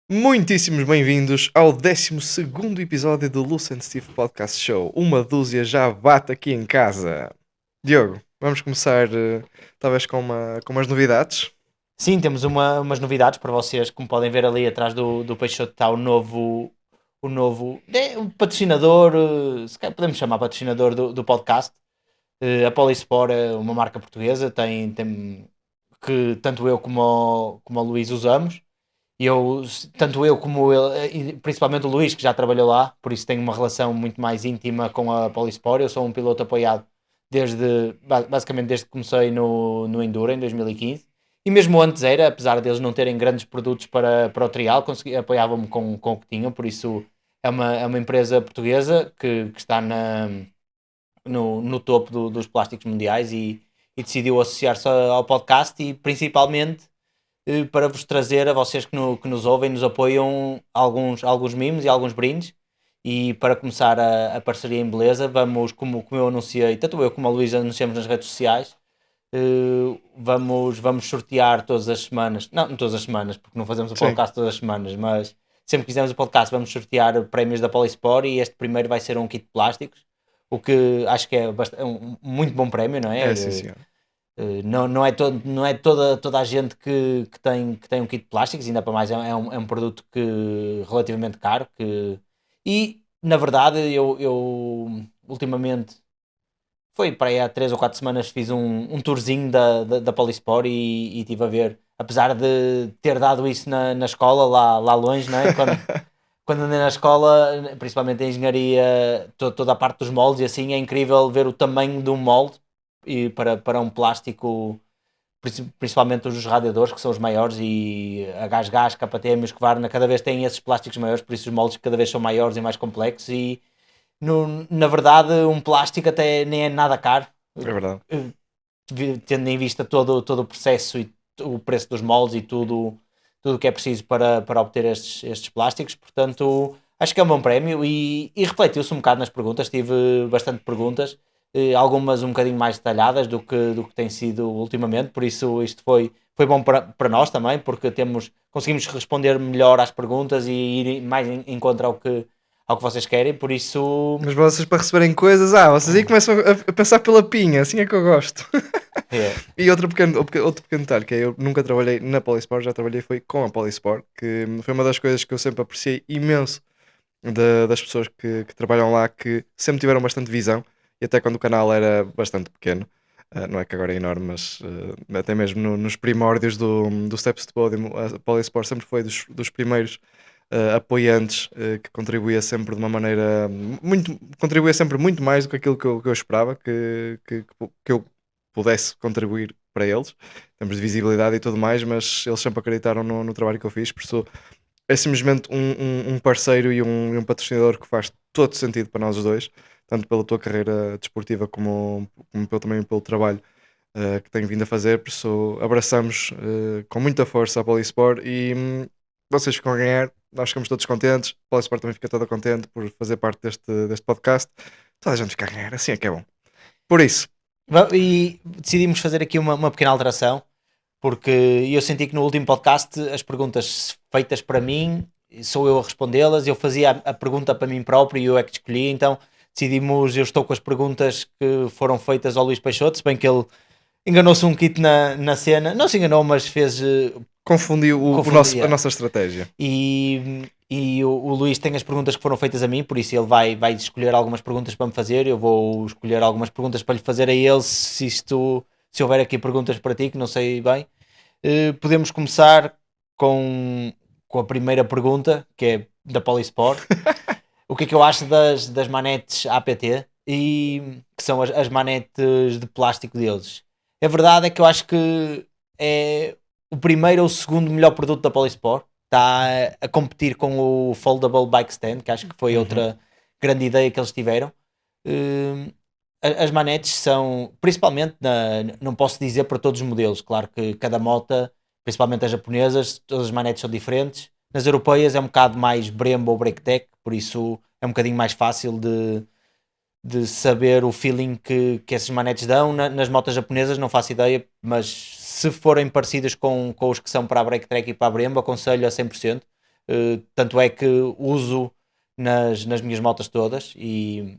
Muitíssimos bem-vindos ao 12º episódio do Luce and Steve Podcast Show. Uma dúzia já bate aqui em casa. Diogo, vamos começar talvez com umas novidades. Sim, temos umas novidades para vocês. Como podem ver ali atrás do Peixoto está o patrocinador, se calhar podemos chamar patrocinador do podcast. A Polisport é uma marca portuguesa, tem que tanto eu como o Luís usamos. Tanto eu como ele, e principalmente o Luís, que já trabalhou lá, por isso tenho uma relação muito mais íntima com a Polisport. Eu sou um piloto apoiado basicamente desde que comecei no Enduro em 2015. E mesmo antes era, apesar deles não terem grandes produtos para o trial, apoiavam-me com o que tinham, por isso é uma empresa portuguesa que está no topo dos plásticos mundiais e decidiu associar-se ao podcast e principalmente para vos trazer a vocês que nos ouvem, nos apoiam alguns mimos e alguns brindes. E para começar a parceria em beleza, vamos, como eu anunciei, tanto eu como a Luísa anunciamos nas redes sociais, vamos sortear todas as semanas, não todas as semanas, porque não fazemos o Sim. podcast todas as semanas, mas sempre que fizermos o podcast vamos sortear prémios da Polisport e este primeiro vai ser um kit de plásticos, o que acho que é um muito bom prémio, não É, é? sim, senhor. Não é toda a gente que tem um kit de plásticos, ainda para mais é um produto relativamente caro. E na verdade, eu ultimamente foi para aí há 3 ou 4 semanas fiz um tourzinho da Polisport e estive a ver, apesar de ter dado isso na escola, lá longe, não é? Quando andei na escola, principalmente em engenharia, toda a parte dos moldes e assim, é incrível ver o tamanho de um molde e para um plástico, principalmente os radiadores, que são os maiores, e a Gás, KTM e os Husqvarna cada vez têm esses plásticos maiores, por isso os moldes cada vez são maiores e mais complexos. E na verdade, um plástico até nem é nada caro, É verdade. eh, tendo em vista todo o processo e o preço dos moldes e tudo o que é preciso para obter estes plásticos. Portanto, acho que é um bom prémio e refletiu-se um bocado nas perguntas. Tive bastante perguntas, algumas um bocadinho mais detalhadas do que tem sido ultimamente, por isso isto foi bom para nós também, porque conseguimos responder melhor às perguntas e ir mais em contra ao que vocês querem, por isso Mas vocês para receberem coisas, vocês aí começam a pensar pela pinha, assim é que eu gosto. é. E outro pequeno detalhe, que é eu nunca trabalhei na Polisport, já trabalhei foi com a Polisport, que foi uma das coisas que eu sempre apreciei imenso das pessoas que trabalham lá, que sempre tiveram bastante visão, e até quando o canal era bastante pequeno, não é que agora é enorme, mas até mesmo nos primórdios do Steps to Podium, a Polisport sempre foi dos primeiros apoiantes, que contribuía sempre de uma maneira contribuía sempre muito mais do que aquilo que eu esperava que eu pudesse contribuir para eles, em termos de visibilidade e tudo mais, mas eles sempre acreditaram no trabalho que eu fiz, por isso é simplesmente um parceiro e um patrocinador que faz todo sentido para nós os dois, tanto pela tua carreira desportiva como também pelo trabalho que tenho vindo a fazer. Por isso abraçamos com muita força a Polisport e vocês ficam a ganhar, nós ficamos todos contentes, a Polisport também fica toda contente por fazer parte deste podcast, toda a gente fica a ganhar, assim é que é bom. Por isso, E decidimos fazer aqui uma pequena alteração, porque eu senti que no último podcast as perguntas feitas para mim sou eu a respondê-las, eu fazia a pergunta para mim próprio e eu é que escolhi, então eu estou com as perguntas que foram feitas ao Luís Peixoto, se bem que ele enganou-se um kit na cena, não se enganou, mas fez, confundiu a confundia. nossa estratégia. E o Luís tem as perguntas que foram feitas a mim, por isso ele vai escolher algumas perguntas para me fazer. Eu vou escolher algumas perguntas para lhe fazer a ele. Se houver aqui perguntas para ti, que não sei bem, podemos começar com a primeira pergunta, que é da Polisport. O que é que eu acho das manetes APT e que são as manetes de plástico deles? A verdade é que eu acho que é o primeiro ou o segundo melhor produto da Polisport. Está a competir com o Foldable Bike Stand, que acho que foi Uhum. outra grande ideia que eles tiveram. Hum, as manetes são, principalmente, não posso dizer para todos os modelos, claro que cada moto, principalmente as japonesas, todas as manetes são diferentes. Nas europeias é um bocado mais Brembo ou BreakTech, por isso é um bocadinho mais fácil de saber o feeling que essas manetes dão. Nas motas japonesas não faço ideia, mas se forem parecidas com os que são para a BreakTech e para a Brembo, aconselho a 100%. tanto é que uso nas minhas motas todas e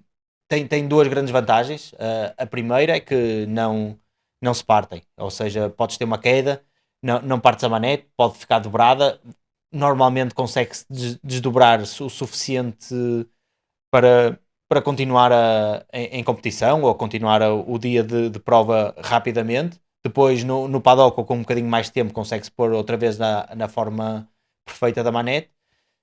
tem duas grandes vantagens. A primeira é que não se partem, ou seja, podes ter uma queda, não partes a manete, pode ficar dobrada, normalmente consegue-se desdobrar o suficiente para, para continuar em competição ou continuar o dia de prova rapidamente. Depois no paddock ou com um bocadinho mais de tempo consegue-se pôr outra vez na forma perfeita da manete.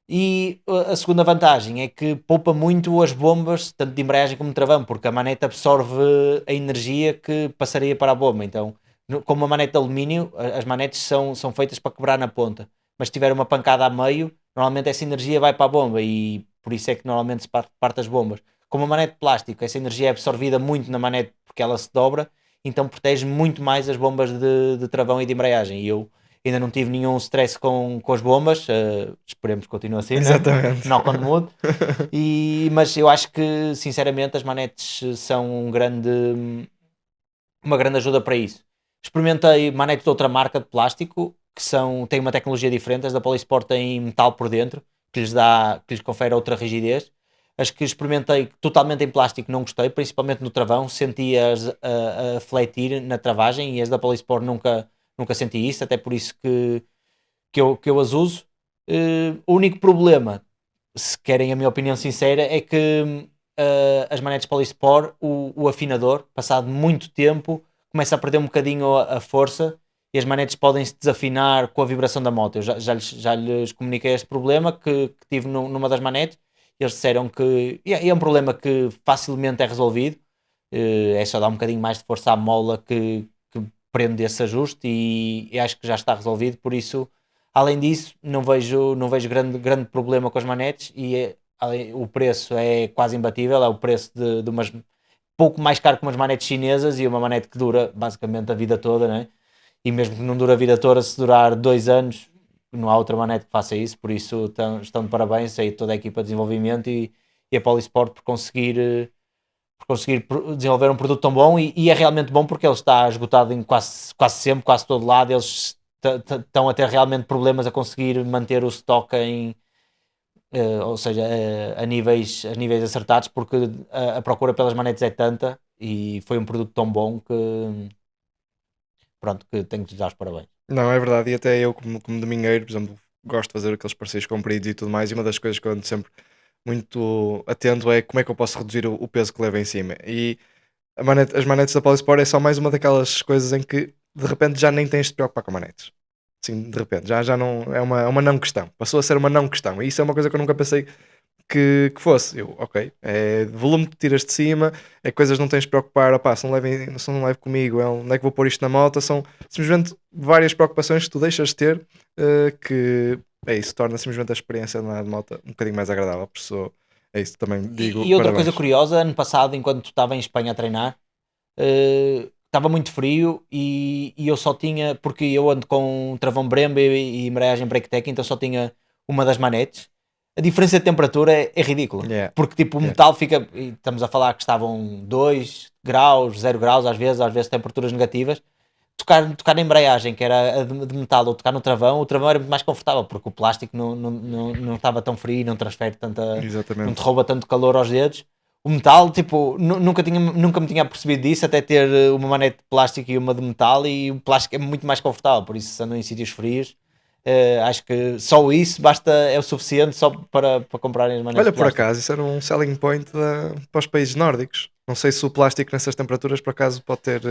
E a segunda vantagem é que poupa muito as bombas, tanto de embreagem como de travão, porque a manete absorve a energia que passaria para a bomba. Então, como uma manete de alumínio, as manetes são feitas para quebrar na ponta. Mas se tiver uma pancada a meio, normalmente essa energia vai para a bomba e por isso é que normalmente se parte as bombas. Como uma manete de plástico, essa energia é absorvida muito na manete porque ela se dobra, então protege muito mais as bombas de travão e de embreagem. E eu ainda não tive nenhum stress com as bombas, esperemos que continue assim, né? Exatamente. Knock on wood. Mas eu acho que, sinceramente, as manetes são uma grande ajuda para isso. Experimentei manetes de outra marca de plástico têm uma tecnologia diferente. As da Polisport têm metal por dentro que lhes confere outra rigidez. As que experimentei totalmente em plástico não gostei, principalmente no travão, senti-as a fletir na travagem e as da Polisport nunca senti isso, até por isso que eu as uso. O único problema, se querem a minha opinião sincera, é que as manetes Polisport, o afinador, passado muito tempo, começa a perder um bocadinho a força e as manetes podem se desafinar com a vibração da moto. Eu já lhes comuniquei este problema que tive numa das manetes e eles disseram que é um problema que facilmente é resolvido. É só dar um bocadinho mais de força à mola que prende esse ajuste e acho que já está resolvido. Por isso, além disso, não vejo grande problema com as manetes e o preço é quase imbatível. É o preço de umas pouco mais caro que umas manetes chinesas e uma manete que dura basicamente a vida toda, né? E mesmo que não dure a vida toda, se durar 2 anos, não há outra manete que faça isso. Por isso, estão de parabéns aí toda a equipa de desenvolvimento e a Polisport por conseguir desenvolver um produto tão bom e é realmente bom porque ele está esgotado em quase sempre, quase todo lado. Eles estão a ter realmente problemas a conseguir manter o stock ou seja, a níveis acertados porque a procura pelas manetes é tanta e foi um produto tão bom que pronto, que tenho que lhes dar os parabéns. Não, é verdade. E até eu, como domingueiro, por exemplo, gosto de fazer aqueles passeios compridos e tudo mais. E uma das coisas que eu ando sempre muito atento é como é que eu posso reduzir o peso que levo em cima. E as manetes da Polisport é só mais uma daquelas coisas em que de repente já nem tens de te preocupar com manetes. Sim, de repente, já não é uma não questão. Passou a ser uma não questão. E isso é uma coisa que eu nunca pensei que fosse. Eu, ok, é volume que tiras de cima, é coisas que não tens de preocupar. Opá, se não levo comigo, onde é que vou pôr isto na moto? São simplesmente várias preocupações que tu deixas de ter, que é isso, torna simplesmente a experiência de andar de moto um bocadinho mais agradável. Por isso, é isso, também digo E outra coisa parabéns. curiosa, ano passado, enquanto estava em Espanha a treinar, estava muito frio e eu só tinha, porque eu ando com um travão Brembo e embreagem BrakeTech, então só tinha uma das manetes. A diferença de temperatura é ridícula, Yeah, porque tipo o yeah. metal fica, e estamos a falar que estavam 2 graus, 0 graus, às vezes temperaturas negativas. Tocar na embreagem, que era a de metal, ou tocar no travão, o travão era muito mais confortável, porque o plástico não estava tão frio, não transfere não te Exatamente. rouba tanto calor aos dedos. O metal, tipo, nunca me tinha percebido disso, até ter uma manete de plástico e uma de metal, e o plástico é muito mais confortável, por isso, se andam em sítios frios, acho que só isso é o suficiente só para comprarem as manetes Olha, de por plástico. acaso, isso era um selling point para os países nórdicos. Não sei se o plástico nessas temperaturas, por acaso, pode ter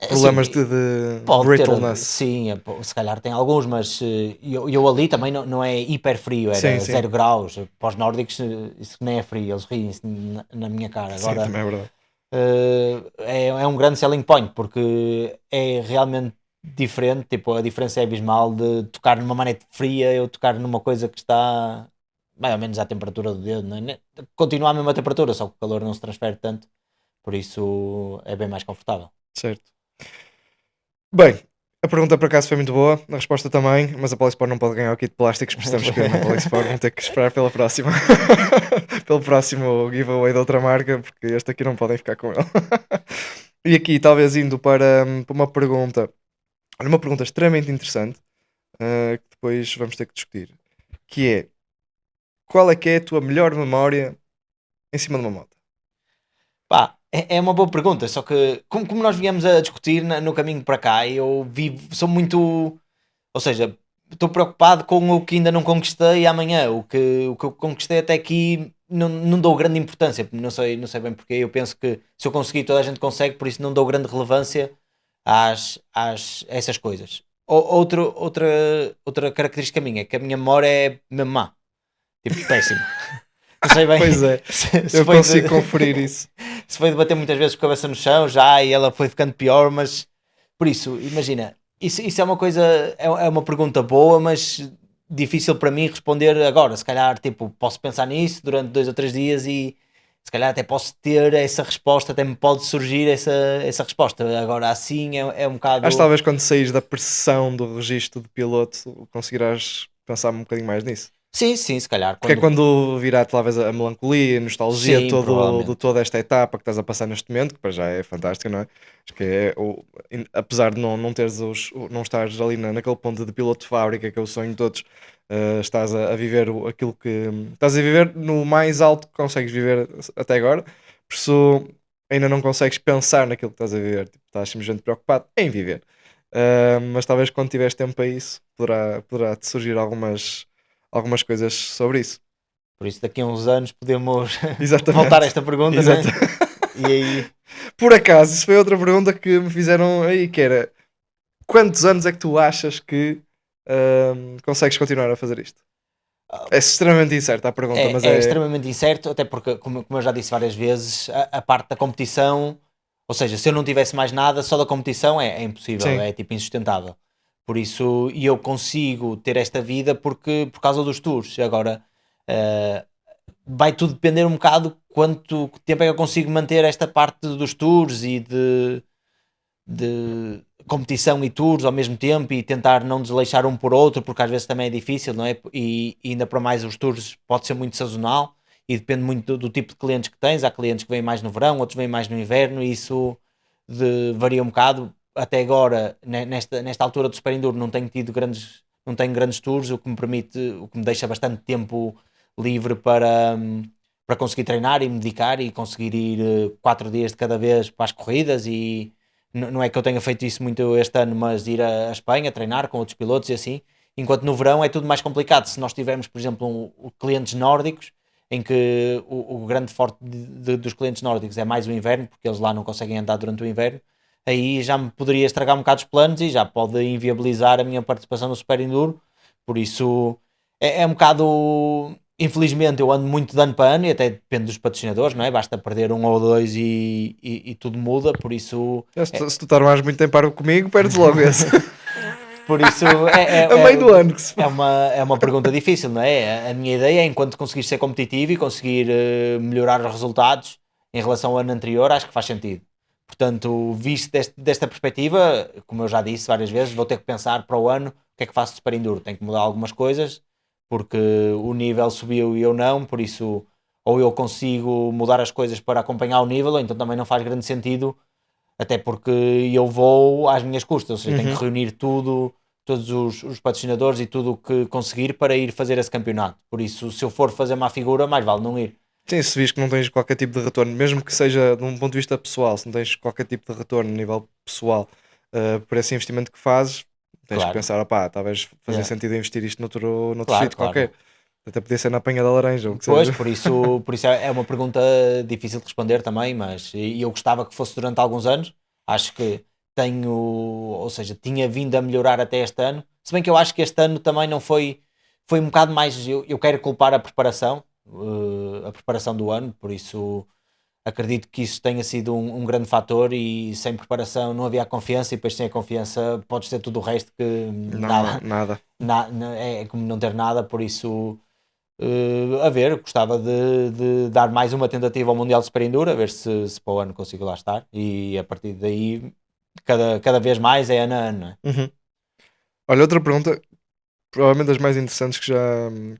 problemas Assim, de pode ter, brittleness. sim, se calhar tem alguns, mas eu ali também não é hiper frio, Sim, era sim. 0 graus. Para os nórdicos, isso nem é frio, eles riem-se na minha cara. Sim, Agora, também é verdade. é um grande selling point porque é realmente diferente. Tipo, a diferença é abismal de tocar numa manete fria ou tocar numa coisa que está mais ou menos à temperatura do dedo, não é? Continua a mesma temperatura, só que o calor não se transfere tanto, por isso é bem mais confortável. Certo. Bem, a pergunta por acaso foi muito boa, a resposta também, mas a Polisport não pode ganhar o kit de plásticos, precisamos escolher na Polisport, vão ter que esperar pela próxima. Pelo próximo giveaway de outra marca, porque este aqui não podem ficar com ele. E aqui, talvez indo para uma pergunta, olha, uma pergunta extremamente interessante, que depois vamos ter que discutir, que é, qual é que é a tua melhor memória em cima de uma moto? Pá, é uma boa pergunta, só que como nós viemos a discutir no caminho para cá, sou muito, ou seja, estou preocupado com o que ainda não conquistei amanhã, o que eu conquistei até aqui não dou grande importância, não sei bem porquê, eu penso que se eu conseguir toda a gente consegue, por isso não dou grande relevância a essas coisas. Outra característica minha é que a minha memória é mesmo má, tipo, péssima. Não sei bem Pois é, se eu foi de, consigo conferir isso. se foi de bater muitas vezes com a cabeça no chão já e ela foi ficando pior, mas por isso, imagina, isso é uma coisa, é uma pergunta boa, mas difícil para mim responder agora. Se calhar, tipo, posso pensar nisso durante 2 ou 3 dias e se calhar até posso ter essa resposta, até me pode surgir essa resposta. Agora, assim é um Acho que bocado. talvez quando saís da pressão do registro de piloto conseguirás pensar um bocadinho mais nisso. Sim, sim, se calhar, Porque é quando. quando virar talvez a melancolia, a nostalgia Sim, de provavelmente. toda esta etapa que estás a passar neste momento, que para já é fantástica, não é? Acho que é, apesar de não teres não estares ali naquele ponto de piloto de fábrica, que é o sonho de todos, estás a viver aquilo que estás a viver no mais alto que consegues viver até agora, por isso ainda não consegues pensar naquilo que estás a viver, tipo, estás simplesmente preocupado em viver. Mas talvez quando tiveres tempo para isso, poderá te surgir algumas coisas sobre isso. Por isso, daqui a uns anos podemos voltar a Exatamente. esta pergunta, Exato. né? E aí. Por acaso, isso foi outra pergunta que me fizeram aí, que era quantos anos é que tu achas que consegues continuar a fazer isto? É extremamente incerta a pergunta, mas É é. extremamente incerto, até porque, como eu já disse várias vezes, a parte da competição, ou seja, se eu não tivesse mais nada, só da competição é impossível, Sim. é tipo insustentável. Por isso, e eu consigo ter esta vida por causa dos tours. Agora, eh, vai tudo depender um bocado quanto tempo é que eu consigo manter esta parte dos tours e de competição e tours ao mesmo tempo e tentar não desleixar um por outro, porque às vezes também é difícil, não é? E ainda para mais os tours pode ser muito sazonal e depende muito do tipo de clientes que tens. Há clientes que vêm mais no verão, outros vêm mais no inverno e isso varia um bocado. Até agora, nesta altura do Super Enduro, não tenho grandes tours, o que me deixa bastante tempo livre para conseguir treinar e me dedicar e conseguir ir 4 dias de cada vez para as corridas e não é que eu tenha feito isso muito este ano, mas ir a Espanha treinar com outros pilotos e assim. Enquanto no verão é tudo mais complicado. Se nós tivermos, por exemplo, clientes nórdicos, em que o grande forte dos clientes nórdicos é mais o inverno, porque eles lá não conseguem andar durante o inverno, aí já me poderia estragar um bocado os planos e já pode inviabilizar a minha participação no Super Enduro. Por isso é um bocado. Infelizmente eu ando muito de ano para ano e até depende dos patrocinadores, não é? Basta perder um ou dois e tudo muda, por isso Se tu tardares muito tempo comigo, perdes logo esse. por isso A meio do ano que se faz. é uma pergunta difícil, não é? A minha ideia é, enquanto conseguir ser competitivo e conseguir melhorar os resultados em relação ao ano anterior, acho que faz sentido. Portanto, visto desta perspectiva, como eu já disse várias vezes, vou ter que pensar para o ano o que é que faço de Super Enduro. Tenho que mudar algumas coisas, porque o nível subiu e eu não, por isso, ou eu consigo mudar as coisas para acompanhar o nível, ou então também não faz grande sentido até porque eu vou às minhas custas, ou seja, tenho que Uhum. reunir tudo, todos os patrocinadores e tudo o que conseguir para ir fazer esse campeonato. Por isso, se eu for fazer má figura, mais vale não ir. Sim, se vis que não tens qualquer tipo de retorno, mesmo que seja de um ponto de vista pessoal, se não tens qualquer tipo de retorno a nível pessoal por esse investimento que fazes, tens que Claro, pensar, opá, talvez fazer yeah. sentido investir isto noutro Claro, sítio claro. qualquer. Até podia ser na apanha da laranja, ou o que Pois, seja. por isso é uma pergunta difícil de responder também, mas e eu gostava que fosse durante alguns anos. Acho que tenho, ou seja, tinha vindo a melhorar até este ano. Se bem que eu acho que este ano também não foi um bocado mais. Eu quero culpar a preparação do ano, por isso acredito que isso tenha sido um grande fator e sem preparação não havia confiança e depois sem a confiança podes ter tudo o resto que Não, nada, nada. é como não ter nada, por isso a ver, gostava de dar mais uma tentativa ao Mundial de Super Enduro, a ver se para o ano consigo lá estar e a partir daí cada vez mais é ano a ano, não é? Uhum. Olha, outra pergunta, provavelmente das mais interessantes que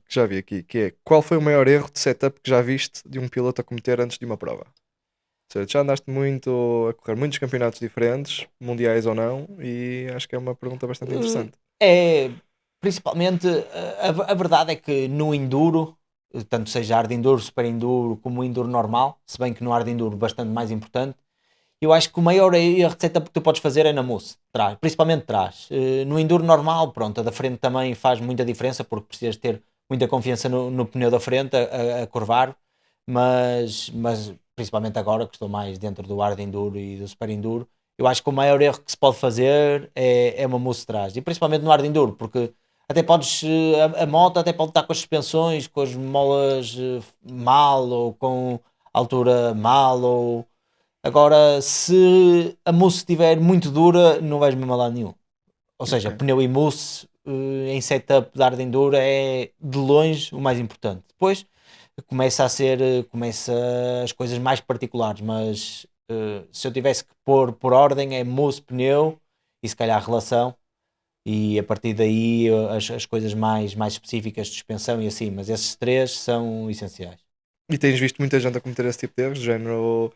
já vi aqui, que é qual foi o maior erro de setup que já viste de um piloto a cometer antes de uma prova? Ou seja, já andaste muito a correr muitos campeonatos diferentes, mundiais ou não, e acho que é uma pergunta bastante interessante. É, principalmente, a verdade é que no enduro, tanto seja hard enduro, super enduro, como o enduro normal, se bem que no hard enduro bastante mais importante, eu acho que o maior a receita que tu podes fazer é na mousse, trás, principalmente trás. No enduro normal, pronto, a da frente também faz muita diferença porque precisas ter muita confiança no pneu da frente a curvar, mas principalmente agora que estou mais dentro do hard enduro e do super enduro, eu acho que o maior erro que se pode fazer é uma mousse trás, e principalmente no hard enduro, porque até podes, a moto até pode estar com as suspensões, com as molas mal, ou com altura mal, ou agora se a mousse estiver muito dura, não vais mesmo a lado nenhum. Ou seja, Ok. pneu e mousse em setup de hard enduro é de longe o mais importante. Depois começa as coisas mais particulares, mas se eu tivesse que pôr por ordem é mousse, pneu e se calhar relação, e a partir daí as coisas mais específicas de suspensão e assim, mas esses três são essenciais. E tens visto muita gente a cometer esse tipo de erros, do género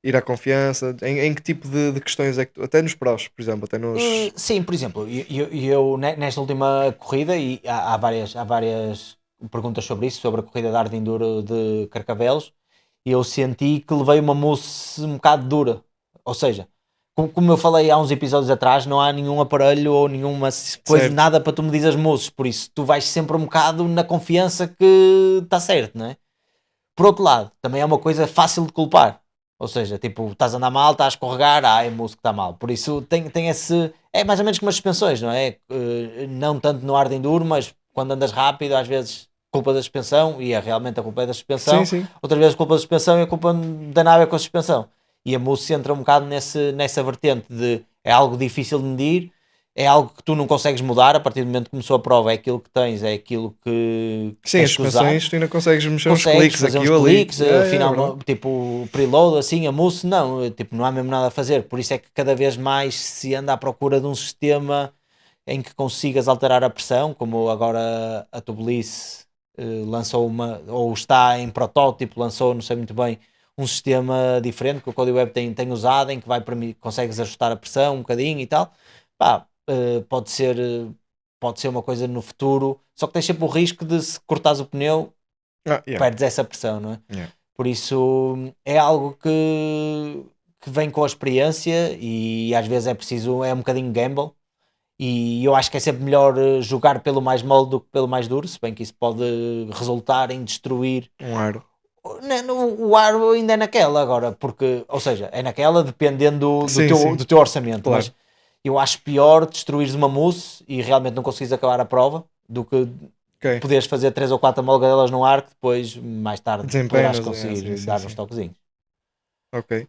ir à confiança? Em que tipo de questões é que até nos prós, por exemplo, até nos. Sim, por exemplo, eu nesta última corrida, e há várias perguntas sobre isso, sobre a corrida de Hard Enduro de Carcavelos, e eu senti que levei uma mousse um bocado dura. Ou seja, como eu falei há uns episódios atrás, não há nenhum aparelho ou nenhuma coisa, Certo. nada para tu medir as mousses, por isso tu vais sempre um bocado na confiança que está certo, não é? Por outro lado, também é uma coisa fácil de culpar. Ou seja, tipo, estás a andar mal, estás a escorregar, é a música que está mal. Por isso tem esse. É mais ou menos como as suspensões, não é? Não tanto no hard enduro, mas quando andas rápido, às vezes culpa da suspensão, e é realmente a culpa é da Sim, suspensão, sim. outras vezes culpa da suspensão e a culpa da nave é com a suspensão. E a mousse entra um bocado nessa vertente de é algo difícil de medir, é algo que tu não consegues mudar a partir do momento que começou a prova, é aquilo que tens, é aquilo que Sim, as tens que usar. suspensões tu ainda consegues mexer uns Consegues cliques fazer aqui uns ou ali. cliques, Yeah, yeah, é verdade. final, tipo preload, assim, a mousse, não, tipo, não há mesmo nada a fazer. Por isso é que cada vez mais se anda à procura de um sistema em que consigas alterar a pressão, como agora a Tubelice lançou uma, ou está em protótipo, lançou, não sei muito bem, um sistema diferente que o Código Web tem usado, em que consegues ajustar a pressão um bocadinho e tal. Pá, pode ser uma coisa no futuro, só que tens sempre o risco de se cortares o pneu Ah, yeah, perdes essa pressão, não é? yeah. Por isso é algo que vem com a experiência e às vezes é preciso, é um bocadinho gamble. E eu acho que é sempre melhor jogar pelo mais mole do que pelo mais duro, se bem que isso pode resultar em destruir. Um aro. O aro ainda é naquela agora, porque, ou seja, é naquela dependendo do Sim, teu, sim, do teu orçamento, claro. mas eu acho pior destruires uma mousse e realmente não conseguires acabar a prova do que Ok. poderes fazer 3 ou 4 amolgadelas no ar que depois, mais tarde, poderás Desempenas, sim, conseguir sim, dar uns sim. toquezinhos. Ok.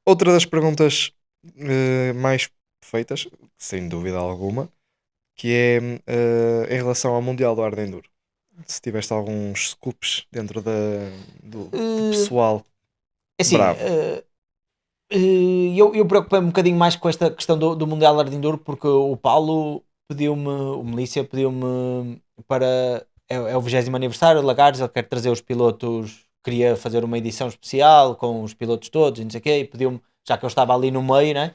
Outra das perguntas mais feitas, sem dúvida alguma, que é em relação ao Mundial do Hard Enduro. Se tiveste alguns scoops dentro do Uh, pessoal assim, bravo. eu preocupei-me um bocadinho mais com esta questão do Mundial de Enduro porque o Paulo pediu-me, o Melícia pediu-me para. É o 20º aniversário de Lagares, ele quer trazer os pilotos, queria fazer uma edição especial com os pilotos todos e não sei o quê, e pediu-me, já que eu estava ali no meio, né?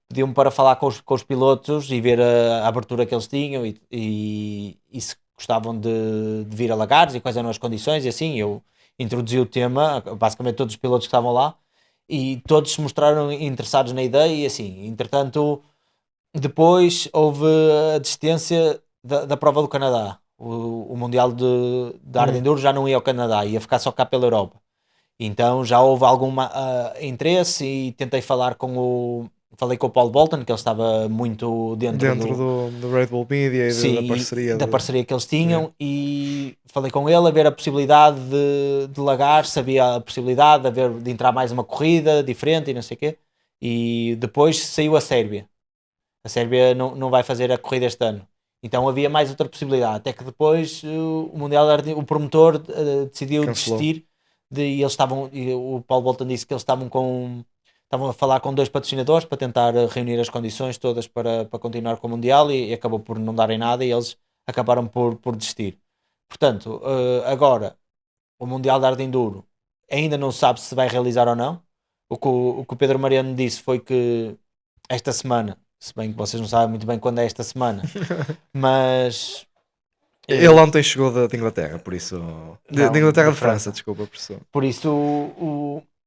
Pediu-me para falar com os pilotos e ver a abertura que eles tinham e se gostavam de vir a Lagares e quais eram as condições e assim. Eu introduzi o tema, basicamente todos os pilotos que estavam lá e todos se mostraram interessados na ideia e assim. Entretanto, depois houve a desistência da prova do Canadá. O Mundial de Hard Hum, Enduro já não ia ao Canadá, ia ficar só cá pela Europa. Então já houve algum interesse e tentei falar falei com o Paul Bolton, que ele estava muito dentro dentro do Red Bull Media e da sim, parceria da de. parceria que eles Yeah. tinham e falei com ele a ver a possibilidade de largar, sabia a possibilidade de entrar mais uma corrida diferente e não sei o quê. E depois saiu a Sérvia. A Sérvia não vai fazer a corrida este ano. Então havia mais outra possibilidade. Até que depois o Mundial o promotor decidiu Cancelou. desistir e eles estavam, e o Paulo Bolton disse que eles estavam a falar com dois patrocinadores para tentar reunir as condições todas para continuar com o Mundial e acabou por não darem nada e eles acabaram por desistir. Portanto, agora o Mundial de Hard Enduro ainda não se sabe se vai realizar ou não. O que o Pedro Mariano disse foi que esta semana, se bem que vocês não sabem muito bem quando é esta semana, mas Ele ontem chegou de Inglaterra, por isso. De Não, Inglaterra, de de França, França. desculpa, professor. Por isso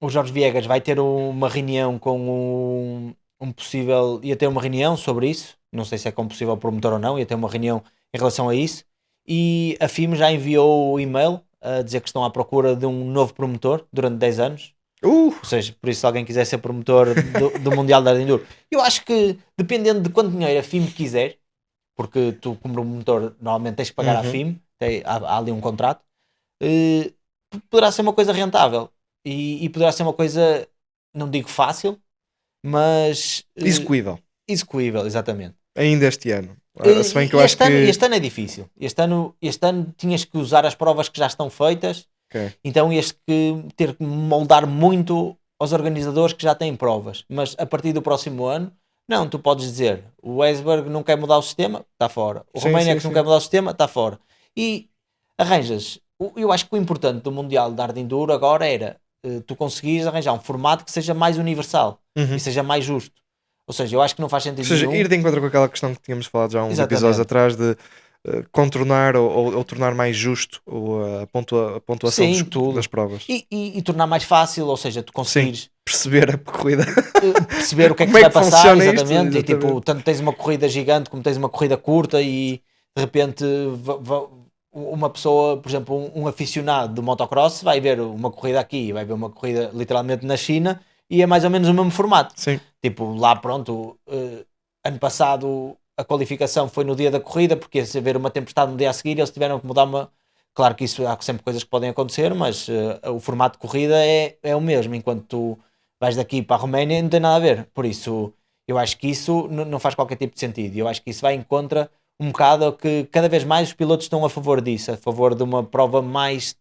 o Jorge Viegas vai ter uma reunião com um possível. Ia ter uma reunião sobre isso. Não sei se é com um possível promotor ou não. Ia ter uma reunião em relação a isso. E a FIM já enviou o e-mail a dizer que estão à procura de um novo promotor durante 10 anos. Ou seja, por isso, se alguém quiser ser promotor do Mundial da Enduro, eu acho que dependendo de quanto dinheiro a FIM quiser, porque tu, como promotor, normalmente tens que pagar à Uhum. FIM, há ali um contrato, eh, poderá ser uma coisa rentável e poderá ser uma coisa, não digo fácil, mas Execuível. execuível, exatamente. Ainda este ano. Se bem que eu E acho que. este ano é difícil. Este ano tinhas que usar as provas que já estão feitas, Ok. então ias que ter que moldar muito aos organizadores que já têm provas. Mas a partir do próximo ano, não, tu podes dizer o Weisberg não quer mudar o sistema, está fora. O Sim, sim, Romainiacs não sim. quer mudar o sistema, está fora. E arranjas. Eu acho que o importante do Mundial de Arte Enduro agora era tu conseguires arranjar um formato que seja mais universal e Uhum. seja mais justo. Ou seja, eu acho que não faz Ou sentido seja, ir nenhum. de encontro com aquela questão que tínhamos falado já há uns episódios Exatamente. atrás de contornar ou tornar mais justo a pontuação Sim, das tudo. provas. E tornar mais fácil, ou seja, tu Sim, conseguires perceber a corrida. perceber o que é que Como se é vai que passar, funciona isto? exatamente, e tipo, Exatamente. tanto tens uma corrida gigante como tens uma corrida curta e de repente uma pessoa, por exemplo, um aficionado do motocross vai ver uma corrida aqui, vai ver uma corrida literalmente na China e é mais ou menos o mesmo formato. Sim, Tipo, lá pronto, ano passado a qualificação foi no dia da corrida porque ia haver uma tempestade no dia a seguir e eles tiveram que mudar uma. Claro que isso há sempre coisas que podem acontecer, mas o formato de corrida é o mesmo, enquanto tu vais daqui para a Roménia e não tem nada a ver. Por isso, eu acho que isso não faz qualquer tipo de sentido. Eu acho que isso vai em contra um bocado que cada vez mais os pilotos estão a favor disso, a favor de uma prova mais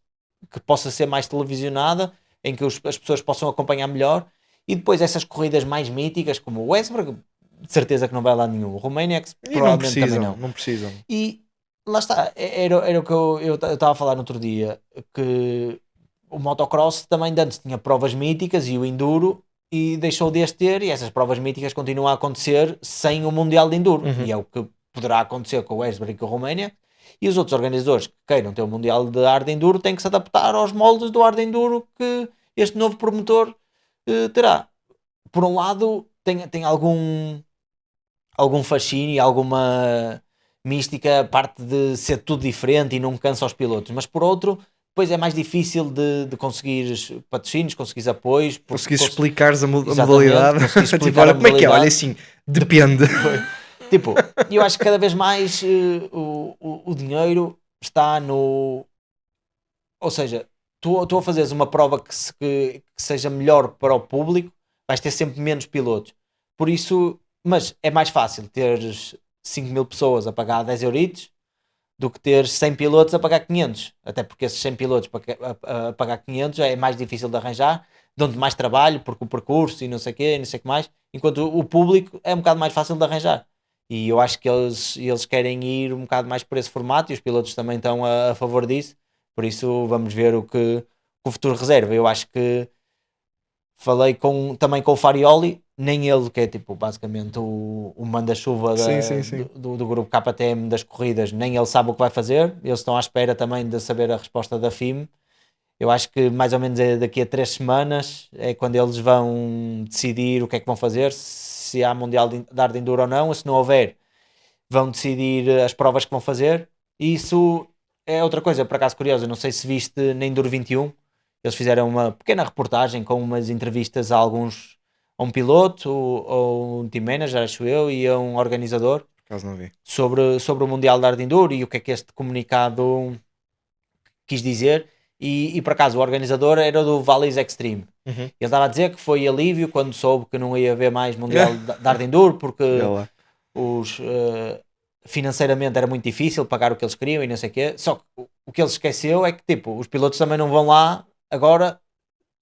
que possa ser mais televisionada, em que as pessoas possam acompanhar melhor. E depois essas corridas mais míticas, como o Westberg, de certeza que não vai lá nenhum. O Romania, e não provavelmente também precisam, não. não precisam. E lá está, era o que eu estava a falar no outro dia, que o motocross também de antes tinha provas míticas e o enduro e deixou de as ter e essas provas míticas continuam a acontecer sem o Mundial de Enduro Uhum. e é o que poderá acontecer com o Esbjerg e com a Roménia e os outros organizadores que queiram ter o Mundial de Hard Enduro têm que se adaptar aos moldes do Hard Enduro que este novo promotor terá. Por um lado tem algum fascínio, alguma mística, a parte de ser tudo diferente e não cansa os pilotos, mas por outro, depois é mais difícil de conseguir patrocínios, conseguir apoios, porque Conseguiste explicares a exatamente, modalidade. conseguir Tipo, explicar a olha, como é que é? Olha, modalidade. assim, depende. Tipo, eu acho que cada vez mais o dinheiro está no. Ou seja, tu a fazeres uma prova que seja melhor para o público, vais ter sempre menos pilotos. Por isso, mas é mais fácil teres 5.000 pessoas a pagar 10 euritos do que teres 100 pilotos a pagar 500. Até porque esses 100 pilotos a pagar 500 é mais difícil de arranjar, dão-te mais trabalho, porque o percurso e não sei o quê, e não sei o que mais, enquanto o público é um bocado mais fácil de arranjar. E eu acho que eles querem ir um bocado mais por esse formato e os pilotos também estão a favor disso. Por isso vamos ver que o futuro reserva. Eu acho que falei também com o Farioli, nem ele, que é tipo basicamente o manda-chuva Sim, sim, sim. do grupo KTM das corridas, nem ele sabe o que vai fazer. Eles estão à espera também de saber a resposta da FIM. Eu acho que mais ou menos é daqui a 3 semanas é quando eles vão decidir o que é que vão fazer, se há Mundial de Hard Enduro ou não, se não houver, vão decidir as provas que vão fazer. E isso é outra coisa, por acaso curiosa, não sei se viste na Enduro 21, eles fizeram uma pequena reportagem com umas entrevistas a um piloto, ou um team manager, acho eu, e a um organizador Por acaso não vi. sobre o Mundial de Hard Enduro e o que é que este comunicado quis dizer. E por acaso o organizador era do Valleys Extreme. Uhum. Ele estava a dizer que foi alívio quando soube que não ia haver mais Mundial de Hard Enduro porque Olha lá. os, financeiramente era muito difícil pagar o que eles queriam e não sei o quê. Só que o que ele esqueceu é que tipo, os pilotos também não vão lá agora.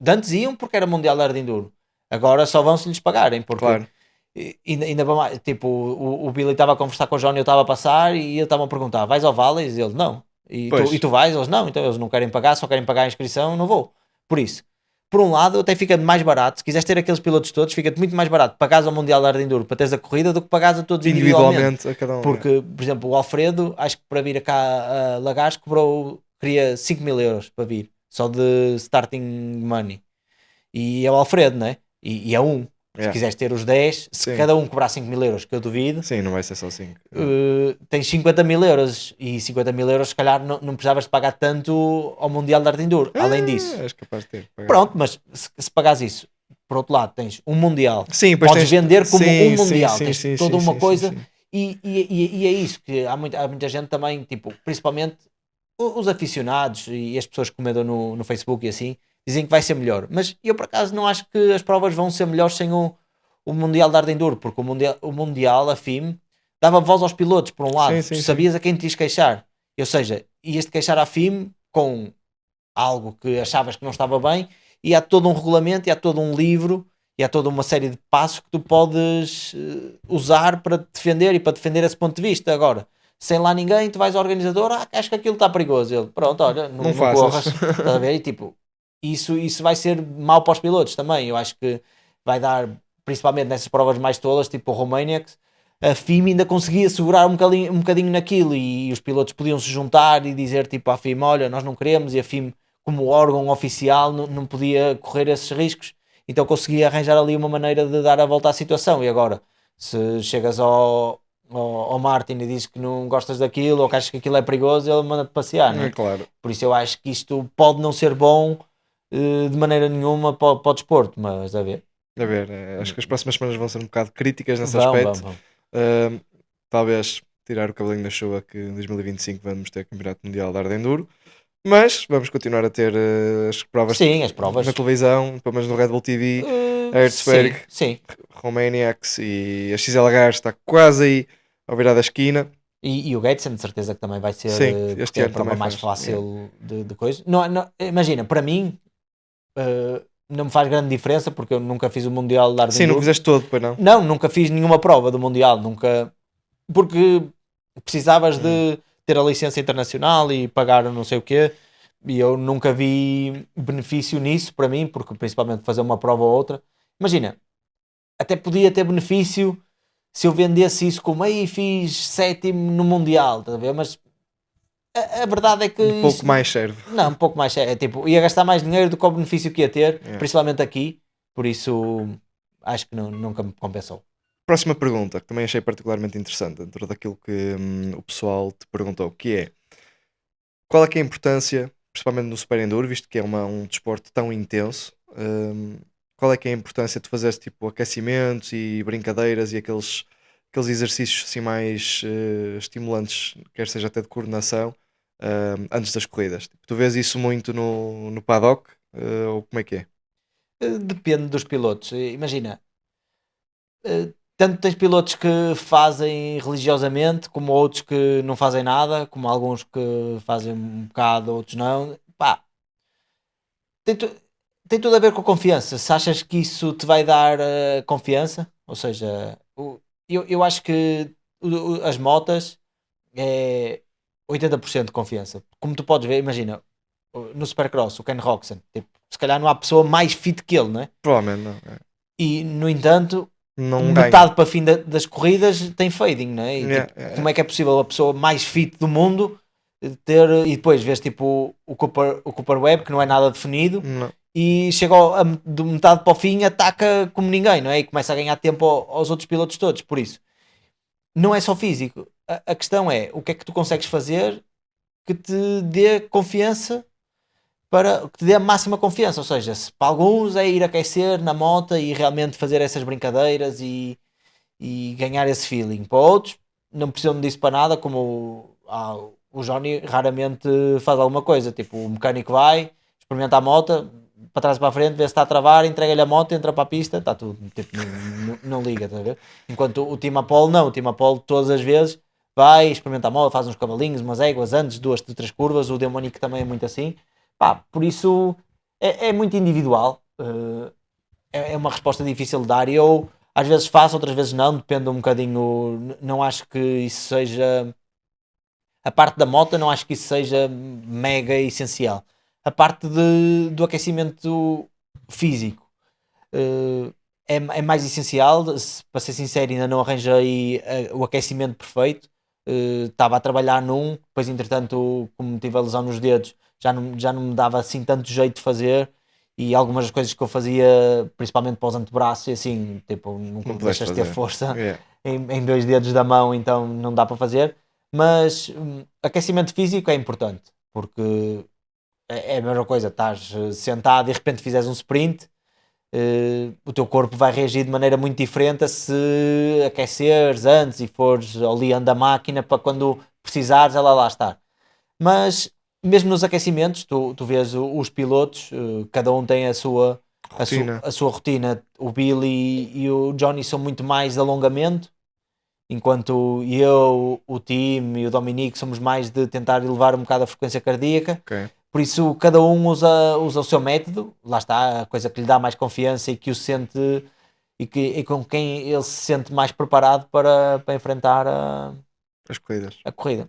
De antes iam porque era Mundial de Hard Enduro. Agora só vão se lhes pagarem, porque Claro. ainda mais, tipo, o Billy estava a conversar com o Johnny, eu estava a passar e ele estava a perguntar: vais ao Valleys? E ele: não. E Pois. tu vais? Eles: não. Então eles não querem pagar, só querem pagar a inscrição, não vou. Por isso, por um lado até fica mais barato, se quiseres ter aqueles pilotos todos, fica-te muito mais barato pagares ao Mundial de Hard Enduro para teres a corrida do que pagares a todos individualmente. A cada um. Porque, por exemplo, o Alfredo, acho que para vir cá a Lagares queria 5.000 euros para vir, só de starting money. E é o Alfredo, né? E é um. Se quiseres ter os 10, se cada um cobrar 5.000 euros, que eu duvido, sim, não vai ser só 5. Tens 50.000 euros e 50.000 euros se calhar não precisavas de pagar tanto ao Mundial de Hard Enduro. Além disso, és capaz de ter. Pronto, mas se pagares isso, por outro lado, tens um Mundial, sim, podes vender como um Mundial, sim, tens toda uma coisa. E é isso que há muita gente também, tipo, principalmente os aficionados e as pessoas que comentam no Facebook e assim, dizem que vai ser melhor. Mas eu por acaso não acho que as provas vão ser melhores sem o Mundial de Hard Enduro, porque o mundial, a FIM, dava voz aos pilotos, por um lado, tu sabias a quem te ias queixar. Ou seja, ias-te queixar à FIM com algo que achavas que não estava bem, e há todo um regulamento, e há todo um livro, e há toda uma série de passos que tu podes usar para te defender e para defender esse ponto de vista. Agora, sem lá ninguém, tu vais ao organizador, acho que aquilo está perigoso. Ele, pronto, olha, não corras, estás a ver? E tipo, isso vai ser mau para os pilotos também. Eu acho que vai dar, principalmente nessas provas mais tolas, tipo o Romaniacs, a FIM ainda conseguia segurar um bocadinho naquilo, e os pilotos podiam se juntar e dizer tipo à FIM, olha, nós não queremos, e a FIM, como órgão oficial, não podia correr esses riscos, então conseguia arranjar ali uma maneira de dar a volta à situação. E agora, se chegas ao Martin e dizes que não gostas daquilo ou que achas que aquilo é perigoso, ele manda-te passear, não é? Claro. Por isso eu acho que isto pode não ser bom de maneira nenhuma para o desporto, mas a ver. Acho que as próximas semanas vão ser um bocado críticas nesse aspecto. Talvez tirar o cabelinho da chuva que em 2025 vamos ter Campeonato Mundial de Hard Enduro. Mas vamos continuar a ter as provas, as provas na televisão, pelo menos no Red Bull TV, a Erzberg, Romaniacs e a XL Lagares está quase aí ao virar da esquina. E o Gatesen, de certeza que também vai ser, este ano é a prova mais fácil de coisa. Não, imagina, para mim não me faz grande diferença porque eu nunca fiz o Mundial de Hard Enduro. Sim, não fizeste todo, pois não? Não, nunca fiz nenhuma prova do Mundial, nunca, porque precisavas de ter a licença internacional e pagar não sei o quê, e eu nunca vi benefício nisso para mim, porque principalmente fazer uma prova ou outra, imagina, até podia ter benefício se eu vendesse isso como aí fiz 7º no Mundial, estás a ver? Mas a verdade é que um pouco mais serve. Não, um pouco mais serve, tipo, ia gastar mais dinheiro do que o benefício que ia ter, principalmente aqui, por isso acho que nunca me compensou. Próxima pergunta, que também achei particularmente interessante dentro daquilo que o pessoal te perguntou, que é qual é que é a importância, principalmente no Super Enduro, visto que é um desporto tão intenso, qual é que é a importância de fazer tipo aquecimentos e brincadeiras e aqueles exercícios assim mais estimulantes, quer seja até de coordenação, antes das corridas? Tu vês isso muito no paddock, ou como é que é? Depende dos pilotos, imagina, tanto tens pilotos que fazem religiosamente, como outros que não fazem nada, como alguns que fazem um bocado, outros não. Pá, tem tudo a ver com a confiança. Se achas que isso te vai dar confiança, ou seja, eu acho que as motas é 80% de confiança. Como tu podes ver, imagina, no Supercross, o Ken Roczen, tipo, se calhar não há pessoa mais fit que ele, não é? Provavelmente não. E, no entanto, não metade para fim das corridas tem fading, não é? E, como é que é possível a pessoa mais fit do mundo ter, e depois vês tipo o Cooper Webb, que não é nada definido, e chega de metade para o fim, ataca como ninguém, não é? E começa a ganhar tempo aos outros pilotos todos. Por isso, não é só físico. A questão é o que é que tu consegues fazer que te dê confiança, para que te dê a máxima confiança. Ou seja, se para alguns é ir aquecer na moto e realmente fazer essas brincadeiras e ganhar esse feeling. Para outros, não precisam disso para nada, como o Johnny raramente faz alguma coisa. Tipo, o mecânico vai, experimenta a moto, para trás e para a frente, vê se está a travar, entrega-lhe a moto, entra para a pista, está tudo. Tipo, não liga, estás a ver? Enquanto o Team Apollo não. O Team Apollo todas as vezes vai, experimenta a moto, faz uns cavalinhos, umas éguas antes, 2, 3 curvas. O Demonic também é muito assim. Pá, por isso é muito individual, é uma resposta difícil de dar, e eu às vezes faço, outras vezes não, depende um bocadinho. Não acho que isso seja a parte da moto, não acho que isso seja mega essencial. A parte do aquecimento físico é mais essencial. Para ser sincero, ainda não arranjei o aquecimento perfeito. Estava a trabalhar depois entretanto, como tive a lesão nos dedos, já não me dava assim tanto jeito de fazer, e algumas das coisas que eu fazia, principalmente para os antebraços, e assim, tipo, nunca Não pudeste deixas de ter fazer. força Yeah. em dois dedos da mão, então não dá para fazer. Mas aquecimento físico é importante, porque é a mesma coisa, estás sentado e de repente fizeres um sprint, o teu corpo vai reagir de maneira muito diferente a se aqueceres antes e fores ali anda a máquina para quando precisares ela lá estar. Mas mesmo nos aquecimentos, tu vês os pilotos, cada um tem Rotina. a sua rotina. O Billy e o Johnny são muito mais de alongamento, enquanto eu, o Tim e o Dominique somos mais de tentar elevar um bocado a frequência cardíaca. Ok. Por isso, cada um usa o seu método, lá está, a coisa que lhe dá mais confiança e que o sente e com quem ele se sente mais preparado para enfrentar As corridas. a corrida.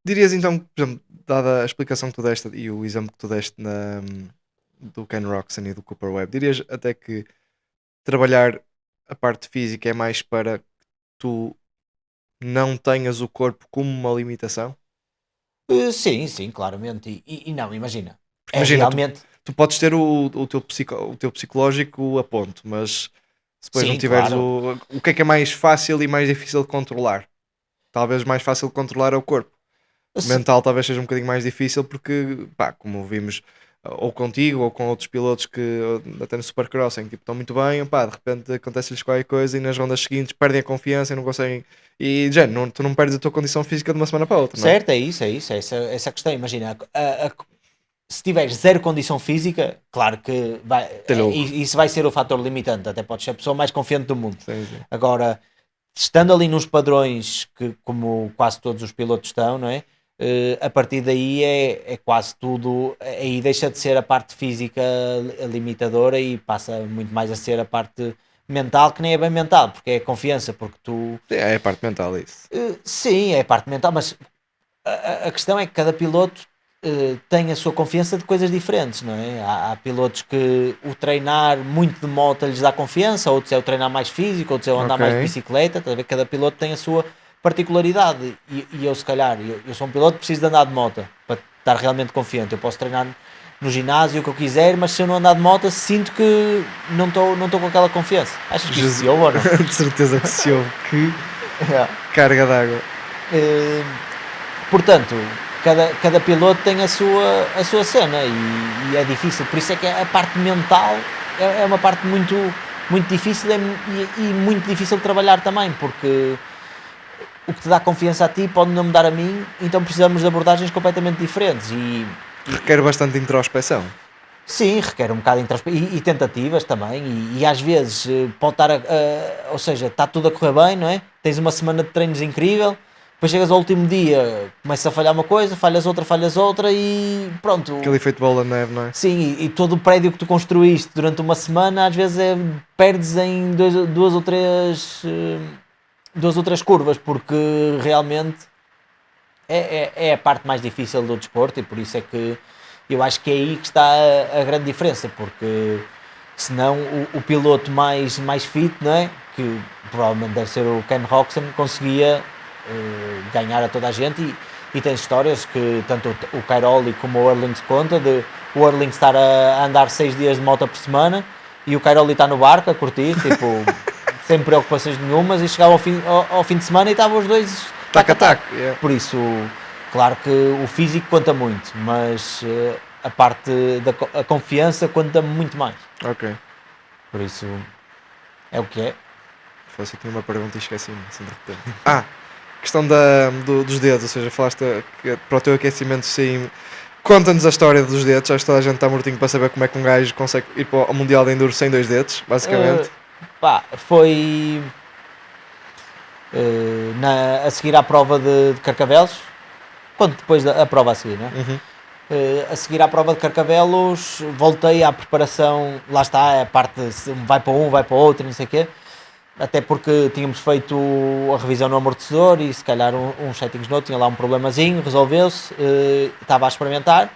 Dirias então, por exemplo, dada a explicação que tu deste e o exemplo que tu deste do Ken Roczen e do Cooper Webb, dirias até que trabalhar a parte física é mais para que tu não tenhas o corpo como uma limitação? Sim, claramente. E não, imagina. Porque É imagina, tu, realmente. tu podes ter o teu psicológico a ponto, mas se depois não Sim, tiveres claro. o que é mais fácil e mais difícil de controlar? Talvez mais fácil de controlar é o corpo. Se- Mental talvez seja um bocadinho mais difícil porque, pá, como vimos ou contigo ou com outros pilotos que até no Supercross em que tipo, estão muito bem, pá, de repente acontece-lhes qualquer coisa e nas rondas seguintes perdem a confiança e não conseguem. E, já, não, tu não perdes a tua condição física de uma semana para a outra, não é? Certo, é isso, essa a questão. Imagina, se tiveres zero condição física, claro que Tá louco. isso vai ser o fator limitante. Até podes ser a pessoa mais confiante do mundo. Sim, sim. Agora, estando ali nos padrões que, como quase todos os pilotos estão, não é? A partir daí é quase tudo. Aí deixa de ser a parte física limitadora e passa muito mais a ser a parte mental, que nem é bem mental, porque é a confiança, porque tu. É a parte mental, é isso. Sim, é a parte mental, mas a questão é que cada piloto tem a sua confiança de coisas diferentes, não é? Há pilotos que o treinar muito de moto lhes dá confiança, outros é o treinar mais físico, outros é o andar Ok. mais de bicicleta, estás a ver? Cada piloto tem a sua particularidade e eu se calhar, eu sou um piloto que preciso de andar de moto para estar realmente confiante. Eu posso treinar no ginásio o que eu quiser, mas se eu não andar de moto sinto que não estou com aquela confiança. Achas que isto se ouve ou não? De certeza que se ouve. Que Yeah. carga d'água. Eh, Portanto, cada piloto tem a sua cena e é difícil. Por isso é que a parte mental é uma parte muito difícil e muito difícil de trabalhar também, porque o que te dá confiança a ti pode não me dar a mim, então precisamos de abordagens completamente diferentes. Requer bastante introspeção. Sim, requer um bocado de e tentativas também, e às vezes pode estar, ou seja, está tudo a correr bem, não é? Tens uma semana de treinos incrível, depois chegas ao último dia, começa a falhar uma coisa, falhas outra e pronto. Aquele efeito bola de neve, não é? Sim, e todo o prédio que tu construíste durante uma semana, às vezes perdes em duas ou três curvas, porque realmente é a parte mais difícil do desporto e por isso é que eu acho que é aí que está a grande diferença, porque senão o piloto mais fit, não é? Que provavelmente deve ser o Ken Roczen, conseguia ganhar a toda a gente e tem histórias que tanto o Cairoli como o Erlings conta de o Erlings estar a andar 6 dias de moto por semana e o Cairoli está no barco a curtir, tipo, sem preocupações nenhumas e chegava ao fim de semana e estavam os dois Tac-a-tac. Yeah. por isso, claro que o físico conta muito, mas a parte a confiança conta muito mais. Ok. Por isso, é o que é. Fosse, eu tinha uma pergunta e esqueci-me, assim de repente. Questão dos dedos, ou seja, falaste que para o teu aquecimento, sim. Conta-nos a história dos dedos, acho que toda a gente está mortinho para saber como é que um gajo consegue ir para o Mundial de Enduro sem 2 dedos, basicamente. Foi a seguir à prova de Carcavelos, quando depois a prova a seguir, não é? Uhum. A seguir à prova de Carcavelos, voltei à preparação, lá está, a parte de vai para um, vai para o outro, não sei o quê, até porque tínhamos feito a revisão no amortecedor e se calhar uns settings no, tinha lá um problemazinho, resolveu-se, estava a experimentar,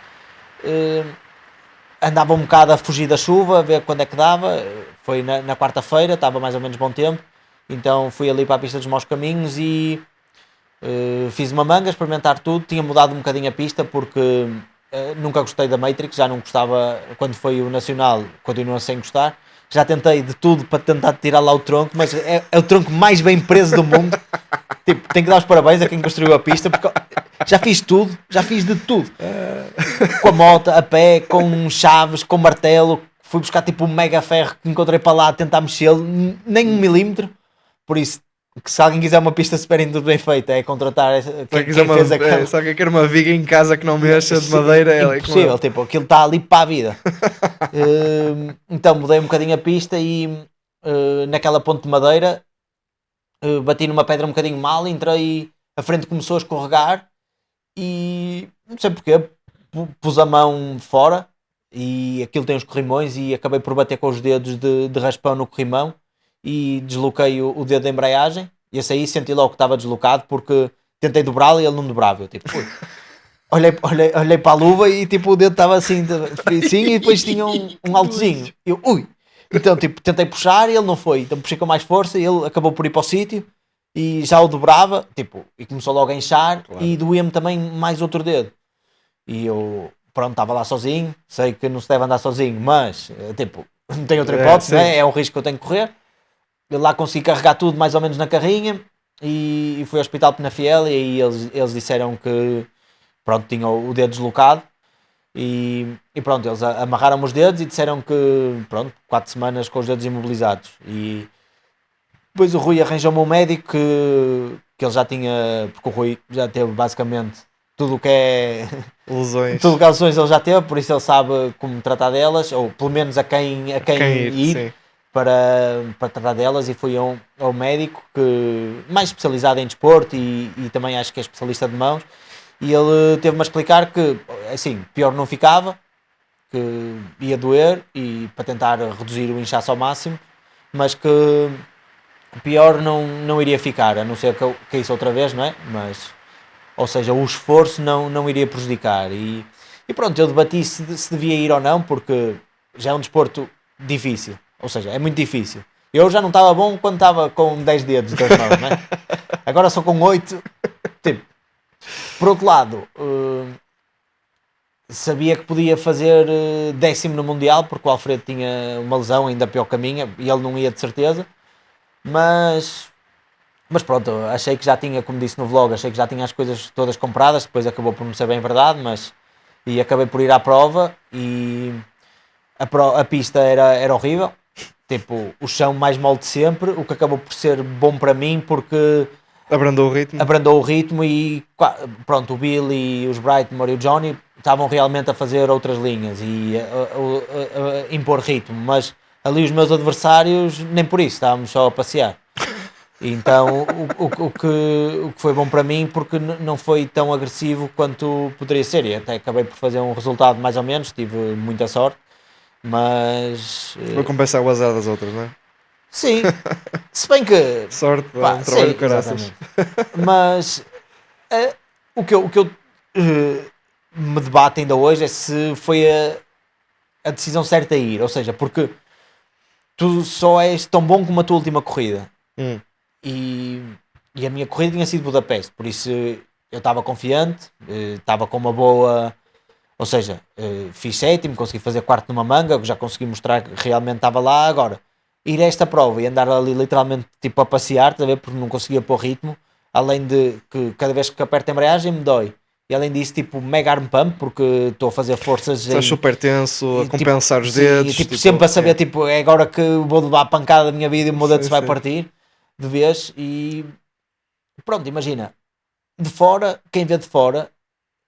andava um bocado a fugir da chuva, a ver quando é que dava. Foi na quarta-feira, estava mais ou menos bom tempo, então fui ali para a pista dos Maus Caminhos e fiz uma manga, experimentar tudo. Tinha mudado um bocadinho a pista porque nunca gostei da Matrix, já não gostava quando foi o Nacional, continuo sem gostar. Já tentei de tudo para tentar tirar lá o tronco, mas é o tronco mais bem preso do mundo. Tipo, tenho que dar os parabéns a quem construiu a pista, porque já fiz tudo, já fiz de tudo. Com a moto, a pé, com chaves, com martelo. Fui buscar tipo um mega ferro que encontrei para lá a tentar mexê-lo, nem 1 milímetro. Por isso, que se alguém quiser uma pista super bem feita, é contratar quem fez aquela. Só que quer uma viga em casa que não mexa de madeira. É impossível, tipo, aquilo está ali para a vida. Então mudei um bocadinho a pista e naquela ponte de madeira bati numa pedra um bocadinho mal, entrei, a frente começou a escorregar e não sei porquê, pus a mão fora e aquilo tem uns corrimões e acabei por bater com os dedos de raspão no corrimão e desloquei o dedo da embreagem. E esse aí senti logo que estava deslocado porque tentei dobrá-lo e ele não dobrava. Eu tipo, olhei para a luva e tipo o dedo estava assim, sim, e depois tinha um altozinho. Eu, ui! Então tipo, tentei puxar e ele não foi. Então puxei com mais força e ele acabou por ir para o sítio e já o dobrava, tipo, e começou logo a inchar, claro. E doía-me também mais outro dedo. E eu, pronto, estava lá sozinho, sei que não se deve andar sozinho, mas tipo, não tenho outra hipótese, né? É um risco que eu tenho que correr. Eu lá consegui carregar tudo mais ou menos na carrinha e fui ao hospital Penafiel e aí eles disseram que pronto, tinham o dedo deslocado e pronto, eles amarraram os dedos e disseram que pronto, 4 semanas com os dedos imobilizados. E depois o Rui arranjou-me um médico que ele já tinha, porque o Rui já teve basicamente tudo o que é lesões. Tudo o que é lesões ele já teve, por isso ele sabe como tratar delas, ou pelo menos a quem ir para tratar delas, e fui ao médico que, mais especializado em desporto e também acho que é especialista de mãos, e ele teve-me a explicar que assim, pior não ficava, que ia doer e para tentar reduzir o inchaço ao máximo, mas que pior não iria ficar, a não ser que eu caísse outra vez, não é? Mas, ou seja, o esforço não iria prejudicar. E pronto, eu debati se devia ir ou não, porque já é um desporto difícil, ou seja, é muito difícil. Eu já não estava bom quando estava com 10 dedos das mãos, não é? Agora só com 8. Tipo, por outro lado, sabia que podia fazer 10º no Mundial, porque o Alfredo tinha uma lesão ainda pior que a minha, e ele não ia de certeza. Mas pronto, achei que já tinha, como disse no vlog, achei que já tinha as coisas todas compradas, depois acabou por não ser bem verdade, e acabei por ir à prova e a pista era horrível, tipo, o chão mais mole de sempre, o que acabou por ser bom para mim porque abrandou o ritmo e pronto, o Bill e os Brightmore e o Johnny estavam realmente a fazer outras linhas e a impor ritmo, mas ali os meus adversários nem por isso, estávamos só a passear. Então o que foi bom para mim porque não foi tão agressivo quanto poderia ser, e até acabei por fazer um resultado mais ou menos, tive muita sorte, mas vou compensar o azar das outras, não é? Sim, se bem que sorte, um trabalho de caraças. Mas o que eu me debato ainda hoje é se foi a decisão certa a ir, ou seja, porque tu só és tão bom como a tua última corrida. E a minha corrida tinha sido Budapeste, por isso eu estava confiante, estava com uma boa, ou seja, fiz 7º, consegui fazer 4º numa manga, já consegui mostrar que realmente estava lá. Agora, ir a esta prova e andar ali literalmente tipo a passear, tá a ver, porque não conseguia pôr ritmo, além de que cada vez que aperto a embreagem me dói. E além disso, tipo, mega arm pump, porque estou a fazer forças. Estás super tenso, a compensar tipo, os dedos. Sim, tipo, sempre a saber, tipo, é agora que vou levar a pancada da minha vida e o meu dedo se vai partir de vez. E pronto, imagina, de fora, quem vê de fora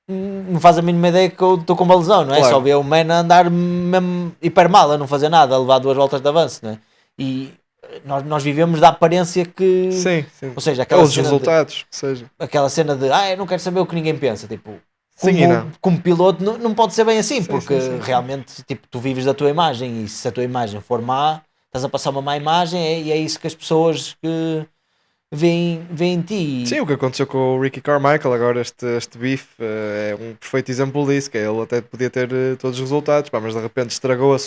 não faz a mínima ideia que eu estou com uma lesão, não é? Claro. Só vê o man a andar mesmo hiper mal, a não fazer nada, a levar 2 voltas de avanço, não é? E nós vivemos da aparência que... Sim. Ou seja, aquela os resultados, que seja. Aquela cena de, eu não quero saber o que ninguém pensa, tipo... Sim, como piloto não pode ser bem assim, porque realmente tipo, tu vives da tua imagem, e se a tua imagem for má, estás a passar uma má imagem, e é isso que as pessoas vê em ti. Sim, o que aconteceu com o Ricky Carmichael, agora este bife, é um perfeito exemplo disso, que é, ele até podia ter todos os resultados, pá, mas de repente estragou a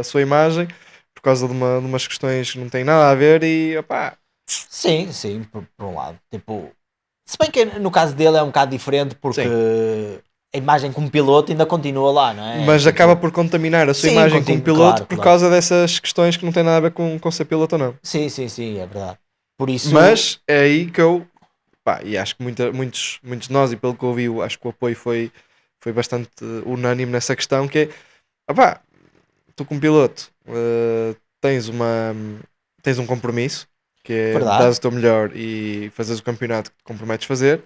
sua imagem por causa de umas questões que não têm nada a ver e, opá, Sim, sim, por um lado. Tipo, se bem que no caso dele é um bocado diferente porque sim. a imagem como piloto ainda continua lá, não é? Mas acaba Tipo, por contaminar a sua sim, imagem como piloto claro, por claro. causa dessas questões que não têm nada a ver com ser piloto ou não. Sim, sim, sim, é verdade. Por isso, Mas é aí que eu, pá, e acho que muitos de nós, e pelo que eu vi, acho que o apoio foi bastante unânime nessa questão, que é, opá, tu como piloto tens um compromisso, que é dar verdade. o teu melhor e fazeres o campeonato que te comprometes fazer,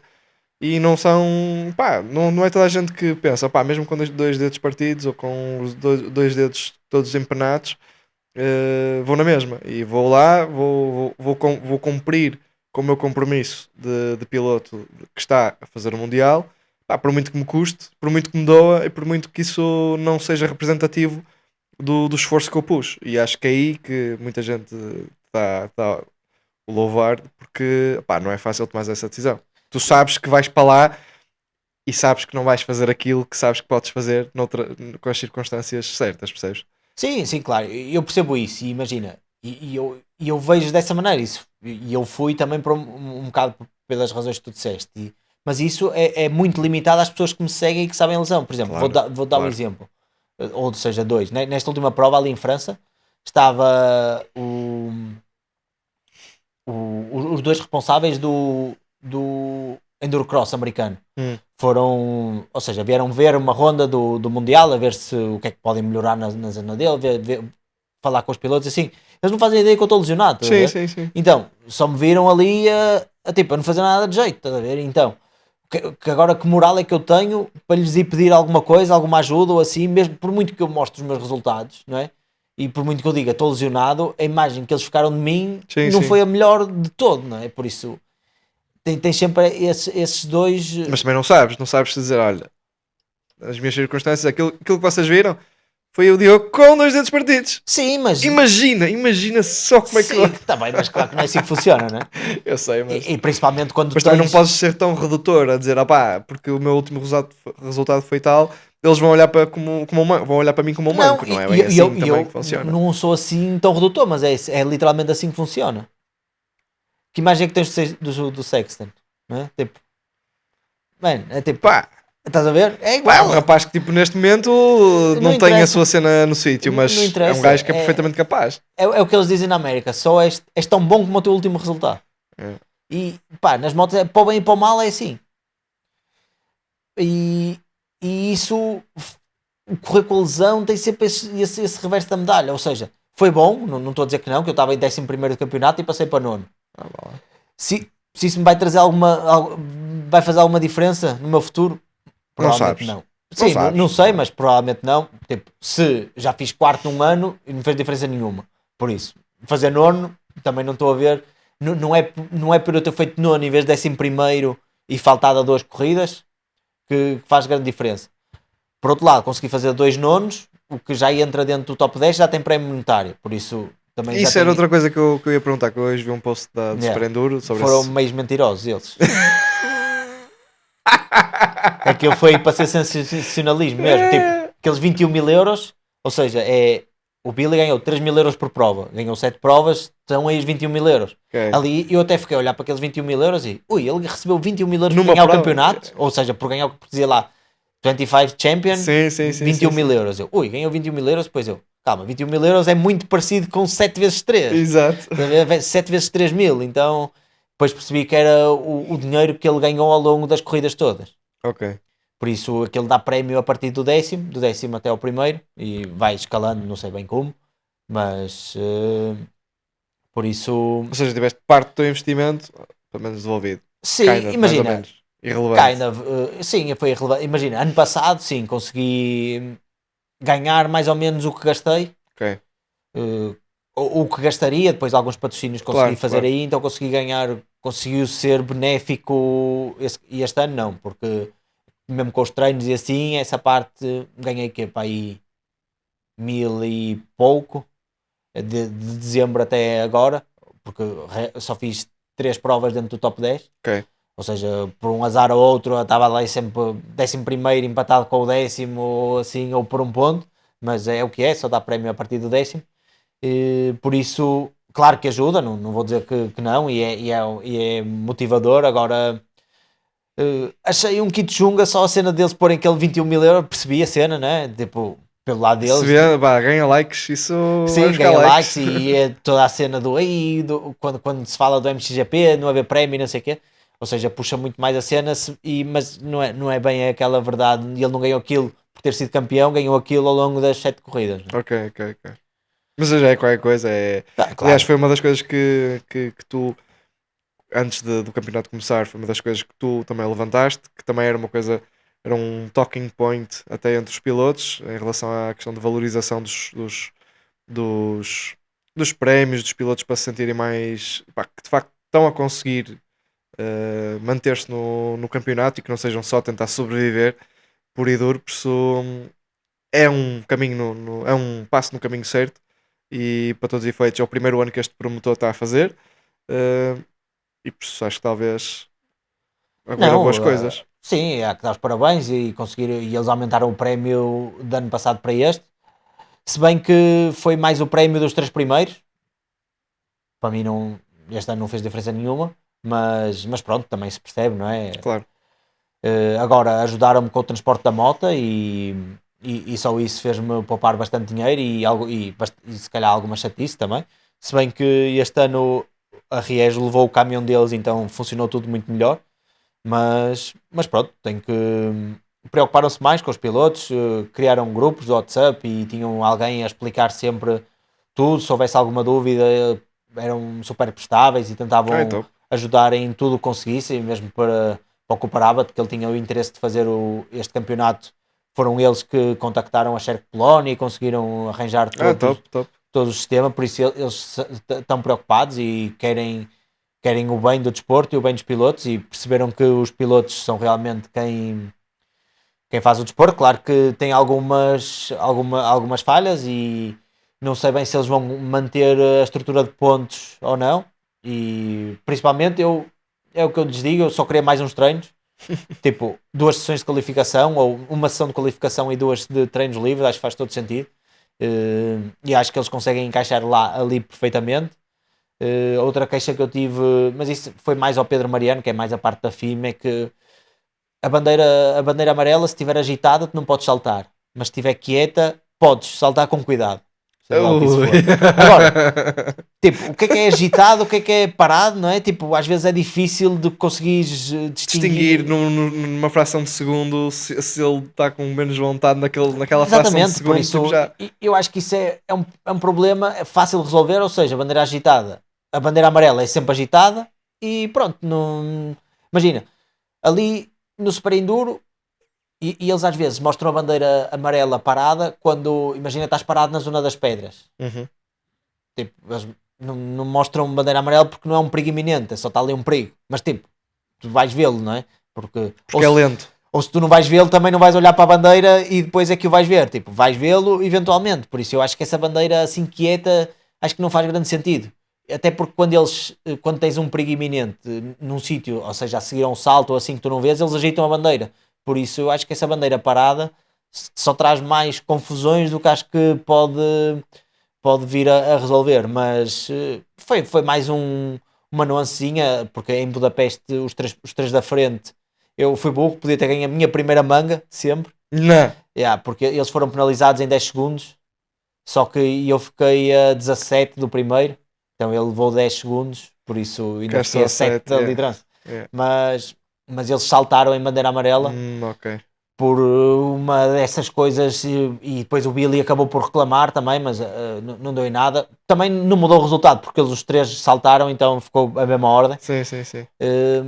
e não são, pá, não é toda a gente que pensa, pá, mesmo com dois dedos partidos ou com os dois dedos todos empenados, vou na mesma e vou lá, vou cumprir com o meu compromisso de piloto que está a fazer o Mundial, pá, por muito que me custe, por muito que me doa e por muito que isso não seja representativo do esforço que eu pus. E acho que é aí que muita gente está a louvar, porque pá, não é fácil tomar essa decisão. Tu sabes que vais para lá e sabes que não vais fazer aquilo que sabes que podes fazer com as circunstâncias certas, percebes? Sim, sim, claro, eu percebo isso e imagina, e eu vejo dessa maneira isso, e eu fui também por um bocado pelas razões que tu disseste, mas isso é muito limitado às pessoas que me seguem e que sabem a lesão. Por exemplo, Claro, vou dar um claro. exemplo, ou seja, dois. Nesta última prova ali em França, estava os dois responsáveis do Endurocross americano. Hum. Foram, ou seja, vieram ver uma ronda do Mundial, a ver se o que é que podem melhorar na zona dele, falar com os pilotos, assim. Eles não fazem ideia que eu estou lesionado, estás a Sim, ver? sim, sim. Então, só me viram ali tipo, a não fazer nada de jeito, estás a ver? Então, que agora que moral é que eu tenho para lhes ir pedir alguma coisa, alguma ajuda ou assim, mesmo por muito que eu mostre os meus resultados, não é? E por muito que eu diga estou lesionado, a imagem que eles ficaram de mim Sim, não sim. foi a melhor de todo, não é? Por isso, tem sempre esses dois. Mas também não sabes se dizer, olha, as minhas circunstâncias, aquilo que vocês viram foi o Diogo com dois dedos partidos. Sim, mas. Imagina só como é que. Sim, está bem, mas claro que não é assim que funciona, não é? Eu sei, mas. E principalmente quando Mas também não tens. podes ser tão redutor a dizer, ah pá, porque o meu último resultado foi tal, eles vão olhar para, vão olhar para mim como um Não, manco, não é bem assim e também que eu funciona. não sou assim tão redutor, mas é literalmente assim que funciona. Que imagem é que tens do Sexton? Não é? Tipo, mano, é tipo, Pá, estás a ver? É pá, é um igual, rapaz que tipo neste momento não não tem a interessa, sua cena no sítio, não mas é um interessa, gajo que é perfeitamente capaz. é o que eles dizem na América, só és tão bom como o teu último resultado. É. E pá, nas motos, para o bem e para o mal é assim. E, e isso, o correr com a lesão tem sempre esse reverso da medalha, ou seja, foi bom, não estou a dizer que não, que eu estava em 11º do campeonato e passei para nono. Ah, vá lá. Se isso me vai trazer vai fazer alguma diferença no meu futuro? Não Provavelmente sabes. não. Não Sim, não sabes. sei, mas provavelmente não. Tipo, se já fiz quarto num ano e não fez diferença nenhuma. Por isso, fazer nono, também não estou a ver. Não é por eu ter feito nono em vez de 11º e faltado a 2 corridas que faz grande diferença. Por outro lado, consegui fazer 2 nonos, o que já entra dentro do top 10 já tem prémio monetário. Por isso, também já Isso era tem. outra coisa que eu ia perguntar, que eu hoje vi um post do Super Yeah. Enduro sobre Foram esse. meios mentirosos eles. Aquilo foi para ser sensacionalismo mesmo. Tipo, aqueles 21 mil euros, ou seja, o Billy ganhou 3 mil euros por prova, ganhou 7 provas, são aí os 21 mil euros. Ok. Ali eu até fiquei a olhar para aqueles 21 mil euros e, ui, ele recebeu 21 mil euros por Numa ganhar o prova. campeonato, ou seja, por ganhar o que dizia lá 25 Champion, Sim, sim, sim, 21 sim, mil sim. euros. Eu, ui, ganhou 21 mil euros, depois eu, calma, 21 mil euros é muito parecido com 7 vezes 3, Exato. 7 vezes 3 mil, então depois percebi que era o dinheiro que ele ganhou ao longo das corridas todas. Ok. Por isso aquele dá prémio a partir do décimo até ao primeiro, e vai escalando, não sei bem como, mas por isso, Ou seja, tiveste parte do teu investimento, pelo menos devolvido. sim, Kinda, mais ou imagina, menos. Irrelevante. kind of, sim, foi irrelevante. Imagina, ano passado, sim, consegui ganhar mais ou menos o que gastei, Ok. eh, o que gastaria, depois alguns patrocínios consegui Claro, fazer claro. aí, então consegui ganhar, conseguiu ser benéfico e este ano não, porque mesmo com os treinos e assim, essa parte ganhei que para aí 1000 e pouco de dezembro até agora, porque só fiz 3 provas dentro do top 10. Ok. Ou seja, por um azar ou outro, eu estava lá sempre 11º empatado com o 10º, ou assim, ou por um ponto, mas é o que é, só dá prémio a partir do 10º. Por isso, claro que ajuda, não vou dizer que não, e é motivador. Agora, achei um kit chunga só a cena deles porem aquele 21.000 euros, percebi a cena, né? Tipo, pelo lado Se deles. vê, ganha likes, isso vai Sim, buscar ganha likes. likes e é toda a cena quando se fala do MXGP, não haver prémio e não sei o quê. Ou seja, puxa muito mais a cena, mas não é bem aquela verdade. Ele não ganhou aquilo por ter sido campeão, ganhou aquilo ao longo das 7 corridas. Né? Ok. Mas já é qualquer coisa. Aliás, Claro. foi uma das coisas que tu, antes do campeonato começar, foi uma das coisas que tu também levantaste, que também era uma coisa, era um talking point até entre os pilotos, em relação à questão de valorização dos, dos prémios dos pilotos para se sentirem mais, pá, que de facto estão a conseguir manter-se no campeonato e que não sejam só tentar sobreviver puro e duro, por isso é um caminho é um passo no caminho certo e para todos os efeitos é o primeiro ano que este promotor está a fazer, uh, e por isso acho que talvez agora boas Não, coisas. sim, há que dar os parabéns e eles aumentaram o prémio de ano passado para este. Se bem que foi mais o prémio dos 3 primeiros, para mim não, este ano não fez diferença nenhuma, mas pronto, também se percebe, não é? Claro. Agora ajudaram-me com o transporte da moto e só isso fez-me poupar bastante dinheiro e se calhar alguma chatice também. Se bem que este ano a Riege levou o caminhão deles, então funcionou tudo muito melhor. Mas pronto, tenho que. Preocuparam-se mais com os pilotos, criaram grupos do WhatsApp e tinham alguém a explicar sempre tudo. Se houvesse alguma dúvida, eram super prestáveis e tentavam Então, ajudar em tudo o que conseguissem, mesmo para o Cuparabat, que ele tinha o interesse de fazer este campeonato. Foram eles que contactaram a Sherk Polonia e conseguiram arranjar top. todo o sistema, por isso eles estão preocupados e querem o bem do desporto e o bem dos pilotos e perceberam que os pilotos são realmente quem faz o desporto. Claro que tem algumas falhas e não sei bem se eles vão manter a estrutura de pontos ou não. E principalmente é o que eu lhes digo, eu só queria mais uns treinos, tipo 2 sessões de qualificação ou uma sessão de qualificação e 2 de treinos livres, acho que faz todo sentido. E acho que eles conseguem encaixar ali perfeitamente. Outra queixa que eu tive, mas isso foi mais ao Pedro Mariano, que é mais a parte da FIM, é que a bandeira amarela, se estiver agitada, tu não podes saltar, mas se estiver quieta, podes saltar com cuidado, seja lá o que isso Ui. for. Agora, tipo, o que é agitado, o que é parado, não é? Tipo, às vezes é difícil de conseguires Distinguir distinguir. numa fração de segundo se ele está com menos vontade naquela fração de Exatamente, por segundo, tipo isso já. eu acho que isso é um problema fácil de resolver, ou seja, a bandeira agitada, a bandeira amarela é sempre agitada e pronto, não. Imagina, ali no Super Enduro, e eles às vezes mostram a bandeira amarela parada quando, imagina, estás parado na zona das pedras. Uhum. Tipo, eles não mostram bandeira amarela porque não é um perigo iminente, só está ali um perigo. Mas tipo, tu vais vê-lo, não é? Porque, Porque é lento. ou se tu não vais vê-lo, também não vais olhar para a bandeira e depois é que o vais ver. Tipo, vais vê-lo eventualmente. Por isso eu acho que essa bandeira assim quieta, acho que não faz grande sentido. Até porque quando tens um perigo iminente num sítio, ou seja, a seguir a um salto ou assim que tu não vês, eles agitam a bandeira. Por isso eu acho que essa bandeira parada só traz mais confusões do que acho que pode vir a resolver. Mas foi mais uma nuancezinha, porque em Budapeste os três da frente eu fui burro, podia ter ganho a minha primeira manga, sempre. Não. Yeah, porque eles foram penalizados em 10 segundos, só que eu fiquei a 17 do primeiro, então ele levou 10 segundos, por isso ainda Ficaste fiquei só a 7 7, da yeah. liderança. Yeah. Mas eles saltaram em bandeira amarela Ok. por uma dessas coisas e depois o Billy acabou por reclamar também, mas não deu em nada. Também não mudou o resultado, porque eles os três saltaram, então ficou a mesma ordem. Sim.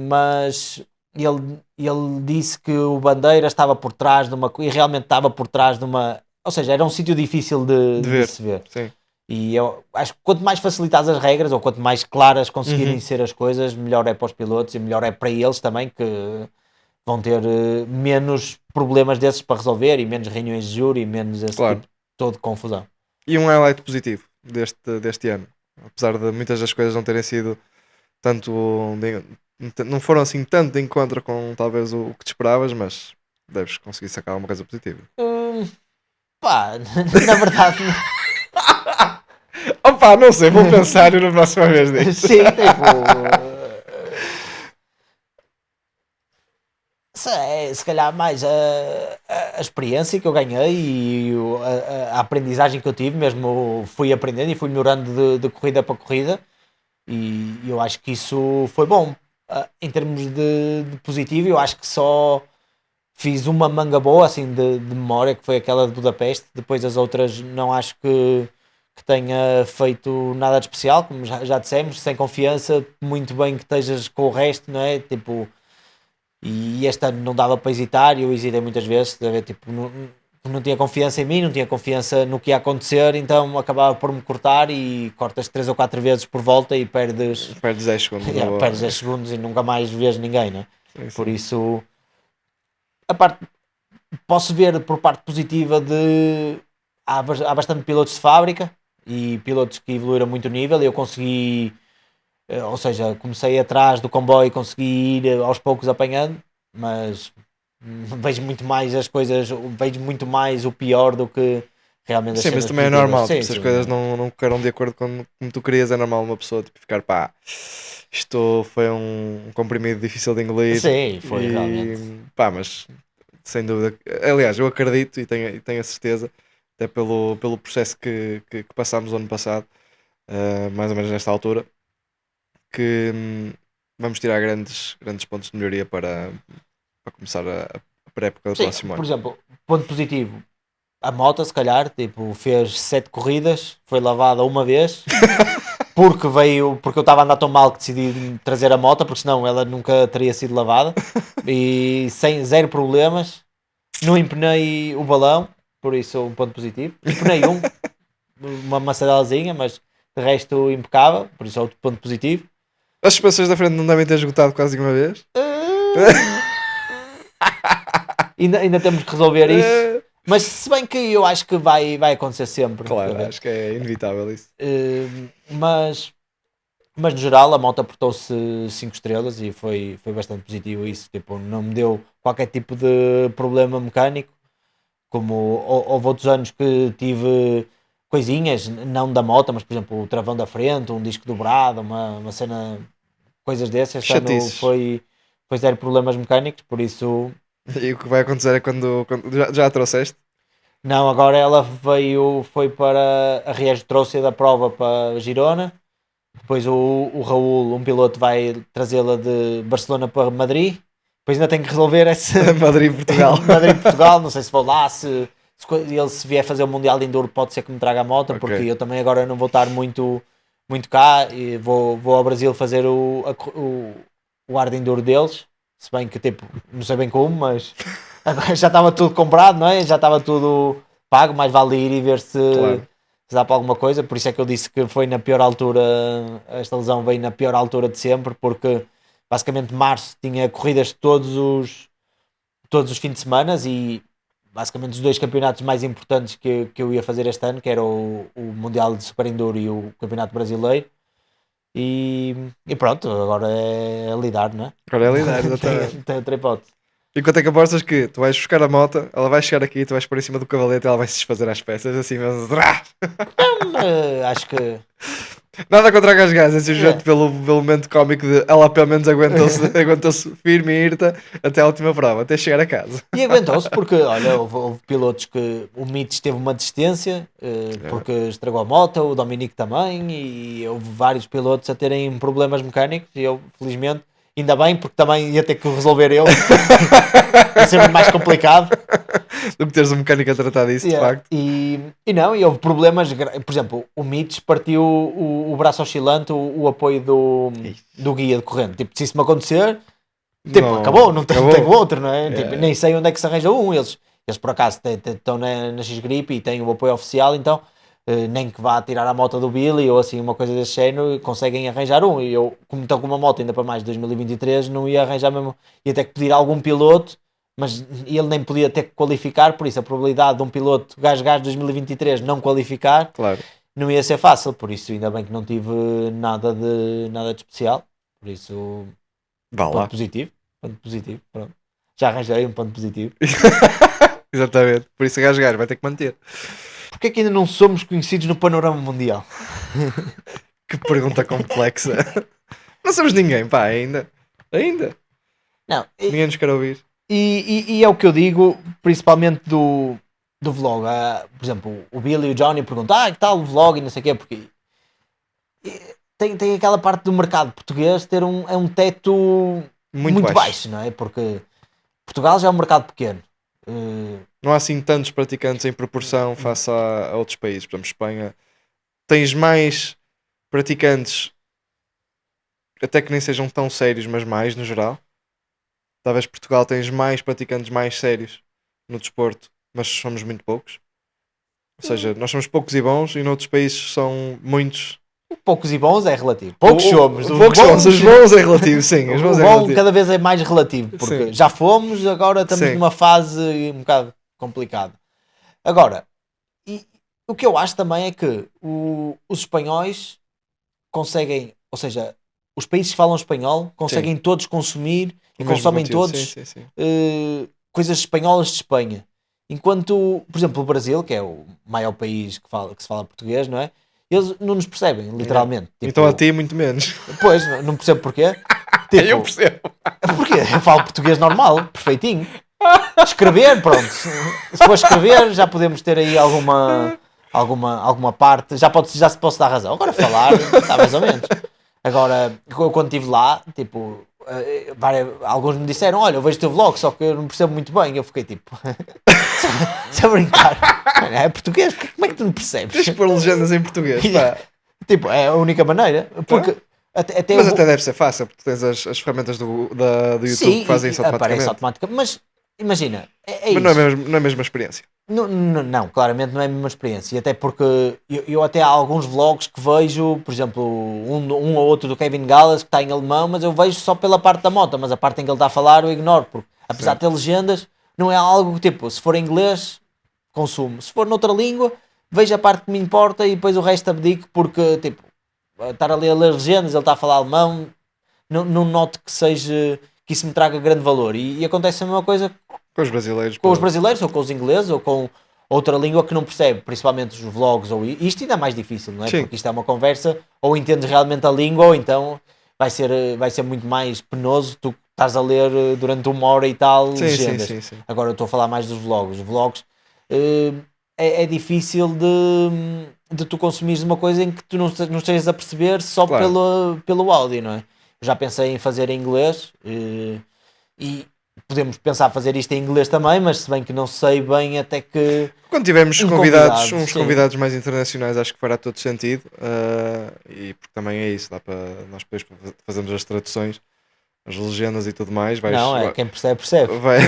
Mas ele disse que o Bandeira estava por trás de uma. E realmente estava por trás de uma. Ou seja, era um sítio difícil De de ver. se ver. Sim. E eu acho que quanto mais facilitares as regras, ou quanto mais claras conseguirem Uhum. ser as coisas, melhor é para os pilotos e melhor é para eles também, que vão ter menos problemas desses para resolver e menos reuniões de júri e menos esse Claro. tipo todo de confusão. E um highlight positivo deste ano. Apesar de muitas das coisas não terem sido tanto não foram assim tanto de encontro com talvez o que te esperavas, mas deves conseguir sacar alguma coisa positiva. Pá, na verdade, Opa, não sei, vou pensar na próxima vez disso. sim, tipo. Se calhar mais a experiência que eu ganhei e a aprendizagem que eu tive, mesmo fui aprendendo e fui melhorando de corrida para corrida, e eu acho que isso foi bom. Em termos de positivo, eu acho que só fiz uma manga boa assim de memória, que foi aquela de Budapeste. Depois as outras não acho que tenha feito nada de especial, como já dissemos, sem confiança, muito bem que estejas com o resto, não é? Tipo, e este ano não dava para hesitar, e eu hesitei muitas vezes, tipo, não tinha confiança em mim, não tinha confiança no que ia acontecer, então acabava por me cortar e cortas 3 ou 4 vezes por volta e perdes, Perdes 10 segundos. perdes 10 segundos e nunca mais vês ninguém, né? Sim, Por sim. isso, a parte, posso ver por parte positiva de há bastante pilotos de fábrica e pilotos que evoluíram muito o nível, e eu consegui, ou seja, comecei atrás do comboio e consegui ir aos poucos apanhando, mas vejo muito mais as coisas, vejo muito mais o pior do que realmente as Sim, mas cenas também é positivas. normal, Sim, tipo, se as sim, coisas não ficaram de acordo com como tu querias, é normal uma pessoa tipo, ficar pá, isto foi um comprimido difícil de engolir sim, foi e realmente. pá, mas sem dúvida, aliás, eu acredito e tenho a certeza, até pelo processo que passámos o ano passado, mais ou menos nesta altura, que vamos tirar grandes pontos de melhoria para começar a pré-época do Sim, próximo por ano. exemplo, ponto positivo, a moto se calhar, tipo, fez 7 corridas, foi lavada uma vez, porque eu estava a andar tão mal que decidi trazer a moto, porque senão ela nunca teria sido lavada, e sem zero problemas, não empenei o balão, por isso um ponto positivo, empenei uma maçadelazinha, mas de resto impecável, por isso é outro ponto positivo. As suspensões da frente não devem ter esgotado quase nenhuma vez. Ainda temos que resolver isso, mas se bem que eu acho que vai acontecer sempre, tá a Claro, ver? acho que é inevitável isso. Mas no geral a moto aportou-se 5 estrelas e foi bastante positivo isso, tipo, não me deu qualquer tipo de problema mecânico, como houve outros anos que tive coisinhas, não da moto, mas por exemplo o travão da frente, um disco dobrado, uma cena, coisas dessas. Este ano Chatices. foi zero problemas mecânicos, por isso E o que vai acontecer é quando já a trouxeste. não, agora ela foi para a Riege, trouxe da prova para Girona. Depois o Raul, um piloto, vai trazê-la de Barcelona para Madrid. Depois ainda tem que resolver esse Madrid, Portugal. Madrid-Portugal. Não sei se vou lá, ele se vier fazer o Mundial de Enduro pode ser que me traga a moto, porque Ok. eu também agora não vou estar muito cá e vou ao Brasil fazer o ar de Enduro deles. Se bem que tipo, não sei bem como, mas agora já estava tudo comprado, não é? Já estava tudo pago, mais vale ir e ver Claro. se dá para alguma coisa. Por isso é que eu disse que foi na pior altura, esta lesão veio na pior altura de sempre, porque basicamente março tinha corridas todos os fins de semana e basicamente os dois campeonatos mais importantes que eu ia fazer este ano, que era o Mundial de Super Enduro e o Campeonato Brasileiro. E pronto, agora é lidar, não é? Agora é lidar, exatamente. Tem outra hipótese. E quanto é que apostas que tu vais buscar a moto, ela vai chegar aqui, tu vais pôr em cima do cavalete e ela vai se desfazer às peças, assim mesmo. Acho que Nada contra a Gasgas, é simplesmente é. pelo momento cómico de ela pelo menos aguentou-se firme e irta até a última prova, até chegar a casa. E aguentou-se porque, olha, houve pilotos que o Mitch teve uma desistência porque estragou a moto, o Dominique também, e houve vários pilotos a terem problemas mecânicos e eu, felizmente, ainda bem, porque também ia ter que resolver eu, ia ser muito mais complicado. Do que teres um mecânico a tratar disso, de Yeah. facto. E não, e houve problemas, por exemplo, o Mitch partiu o braço oscilante, o apoio do guia de corrente. Tipo, se isso me acontecer, tipo, Não, acabou, não tenho acabou. outro, não é? Tipo, Yeah. nem sei onde é que se arranja um. Eles por acaso estão na X-Grip e têm o apoio oficial, então nem que vá tirar a moto do Billy ou assim, uma coisa desse género, conseguem arranjar um. E eu, como estou com uma moto ainda para mais de 2023, não ia arranjar mesmo, ia ter que pedir a algum piloto, mas ele nem podia ter que qualificar, por isso a probabilidade de um piloto gás 2023 não qualificar Claro. não ia ser fácil, por isso ainda bem que não tive nada de especial. Por isso, Vá ponto lá. positivo. Ponto positivo, pronto. Já arranjei um ponto positivo. Exatamente. Por isso gajo vai ter que manter. Porquê é que ainda não somos conhecidos no panorama mundial? Que pergunta complexa. Não somos ninguém, pá, ainda. Ainda. Não, Ninguém nos quer ouvir. e é o que eu digo, principalmente do vlog. Por exemplo, o Billy e o Johnny perguntam, que tal o vlog e não sei o quê, porque tem aquela parte do mercado português ter um teto Muito muito baixo. baixo, não é? Porque Portugal já é um mercado pequeno. Eh, Não há assim tantos praticantes em proporção face a outros países. Por exemplo, Espanha. Tens mais praticantes, até que nem sejam tão sérios, mas mais no geral. Talvez Portugal tens mais praticantes mais sérios no desporto, mas somos muito poucos. Ou seja, nós somos poucos e bons e noutros países são muitos. Poucos e bons é relativo. Poucos somos. Poucos somos. Os bons é relativo, sim. Os O bons é bom relativo. cada vez é mais relativo, porque Sim. já fomos, agora estamos Sim. numa fase um bocado complicada. Agora, o que eu acho também é que os espanhóis conseguem, ou seja, os países que falam espanhol conseguem todos consumir e O mesmo consomem conteúdo. todos Sim. coisas espanholas de Espanha. Enquanto, por exemplo, o Brasil, que é o maior país que se fala português, não é? Eles não nos percebem, literalmente. Tipo, Então a ti muito menos. pois, não percebo porquê. Eu percebo. Porque eu falo português normal, perfeitinho. Escrever, pronto. Se for escrever, já podemos ter aí alguma parte. Já se posso dar razão. Agora falar, está mais ou menos. Agora, eu quando estive lá, tipo, alguns me disseram: Olha, eu vejo o teu vlog, só que eu não percebo muito bem. Eu fiquei tipo, só a brincar. Mano, é português, como é que tu não percebes? Tens que pôr legendas em português. Pá. Tipo, é a única maneira. Porque até Mas eu até deve ser fácil, porque tens as ferramentas do YouTube sim, que fazem isso aparece automaticamente. automaticamente. Mas imagina, é Mas não é, isso. mesmo, não é a mesma experiência. Não, claramente não é a mesma experiência. E até porque eu até há alguns vlogs que vejo, por exemplo, um ou outro do Kevin Gallas que está em alemão, mas eu vejo só pela parte da moto, mas a parte em que ele está a falar eu ignoro, porque apesar Sim. de ter legendas, não é algo que tipo, se for em inglês, consumo. Se for noutra língua, vejo a parte que me importa e depois o resto abdico, porque tipo, estar ali a ler legendas, ele está a falar alemão, não noto que seja que isso me traga grande valor. E acontece a mesma coisa Com os brasileiros. com Pô. os brasileiros, ou com os ingleses, ou com outra língua que não percebe, principalmente os vlogs, ou isto ainda é mais difícil, não é? Sim. Porque isto é uma conversa, ou entendes realmente a língua, ou então vai ser muito mais penoso tu estás a ler durante 1 hora e tal legendas. Sim. Agora eu estou a falar mais dos vlogs. Os vlogs eh, é difícil de tu consumires uma coisa em que tu não estejas a perceber só Claro. pelo áudio, não é? Eu já pensei em fazer em inglês e podemos pensar fazer isto em inglês também, mas se bem que não sei bem até que Quando tivermos um convidados, convidado, uns sim. convidados mais internacionais, acho que fará todo sentido. E porque também é isso, dá para nós depois fazermos as traduções, as legendas e tudo mais. Não, é quem percebe, percebe. vai-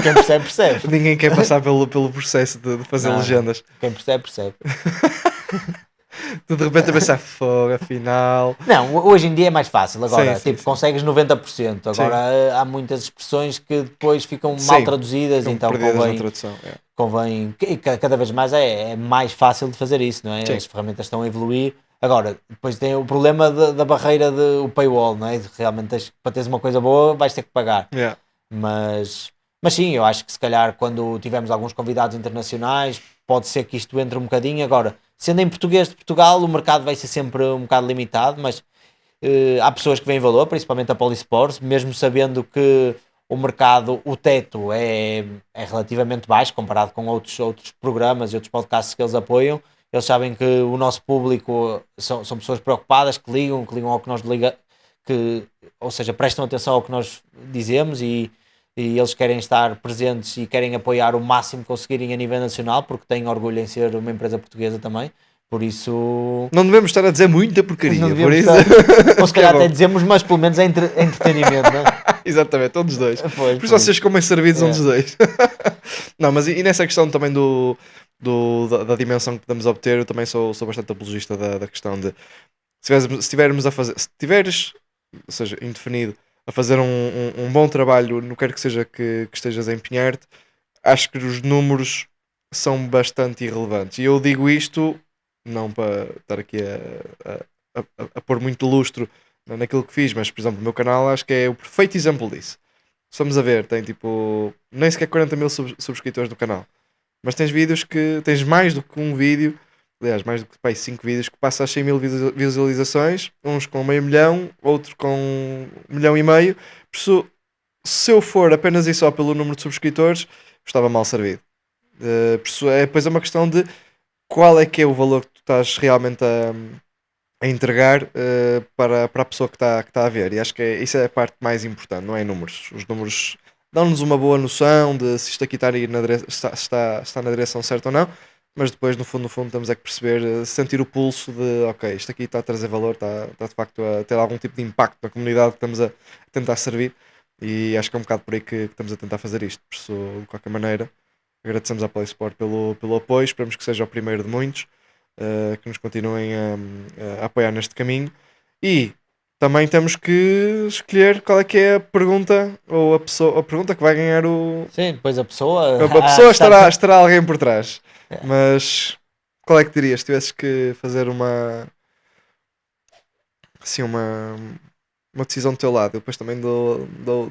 Quem percebe, percebe. Ninguém quer passar pelo processo de fazer Não, legendas. Quem percebe, percebe. Tu de repente a pensar, fogo, afinal. Não, hoje em dia é mais fácil. Agora, Sim. consegues 90%. Agora, há muitas expressões que depois ficam mal Sim, traduzidas, ficam então perdidas na convém, tradução. e cada vez mais é mais fácil de fazer isso, não é? Sim. As ferramentas estão a evoluir. Agora, depois tem o problema da barreira do paywall, não é? Realmente, para teres uma coisa boa, vais ter que pagar. Yeah. Mas sim, eu acho que se calhar quando tivermos alguns convidados internacionais, pode ser que isto entre um bocadinho. Agora, sendo em português de Portugal, o mercado vai ser sempre um bocado limitado, mas há pessoas que veem valor, principalmente a Polisports, mesmo sabendo que o mercado, o teto é relativamente baixo comparado com outros programas e outros podcasts que eles apoiam. Eles sabem que o nosso público são pessoas preocupadas, que ligam ao que nós ou seja, prestam atenção ao que nós dizemos e eles querem estar presentes e querem apoiar o máximo que conseguirem a nível nacional, porque têm orgulho em ser uma empresa portuguesa também. Por isso. Não devemos estar a dizer muita porcaria, Não por devíamos isso. ou se Que é calhar bom. até dizemos, mas pelo menos é entretenimento, não é? Exatamente, um dos dois. Pois, Por isso vocês comem servidos um É. dos dois. Não, mas e nessa questão também da dimensão que podemos obter, eu também sou bastante apologista da questão de se tivermos a fazer, se tiveres, ou seja, indefinido, a fazer um bom trabalho, não quero que seja que estejas a empenhar-te, acho que os números são bastante irrelevantes. E eu digo isto não para estar aqui a pôr muito lustro naquilo que fiz, mas por exemplo o meu canal acho que é o perfeito exemplo disso. Estamos a ver, tem tipo nem sequer 40 mil subscritores do canal, mas tens vídeos que tens mais do que um vídeo, aliás, mais do que 5 vídeos que passa a 100 mil visualizações, uns com meio milhão, outro com 1,5 milhão. Por isso, se eu for apenas e só pelo número de subscritores, estava mal servido. Por isso, depois é uma questão de qual é que é o valor que tu estás realmente a entregar para a pessoa que está a ver. E acho que isso é a parte mais importante, não é números. Os números dão-nos uma boa noção de se isto aqui está, está na direção certa ou não, mas depois, no fundo, temos é que perceber, sentir o pulso de, ok, isto aqui está a trazer valor, está de facto a ter algum tipo de impacto na comunidade que estamos a tentar servir. E acho que é um bocado por aí que estamos a tentar fazer isto. Por isso, de qualquer maneira, agradecemos à PlaySport pelo apoio, esperamos que seja o primeiro de muitos, que nos continuem a apoiar neste caminho. E também temos que escolher qual é que é a pergunta ou a pergunta que vai ganhar o. Sim, depois a pessoa. A pessoa estará alguém por trás. Mas qual é que dirias? Se tivesses que fazer uma. Assim, uma decisão do teu lado. Eu depois também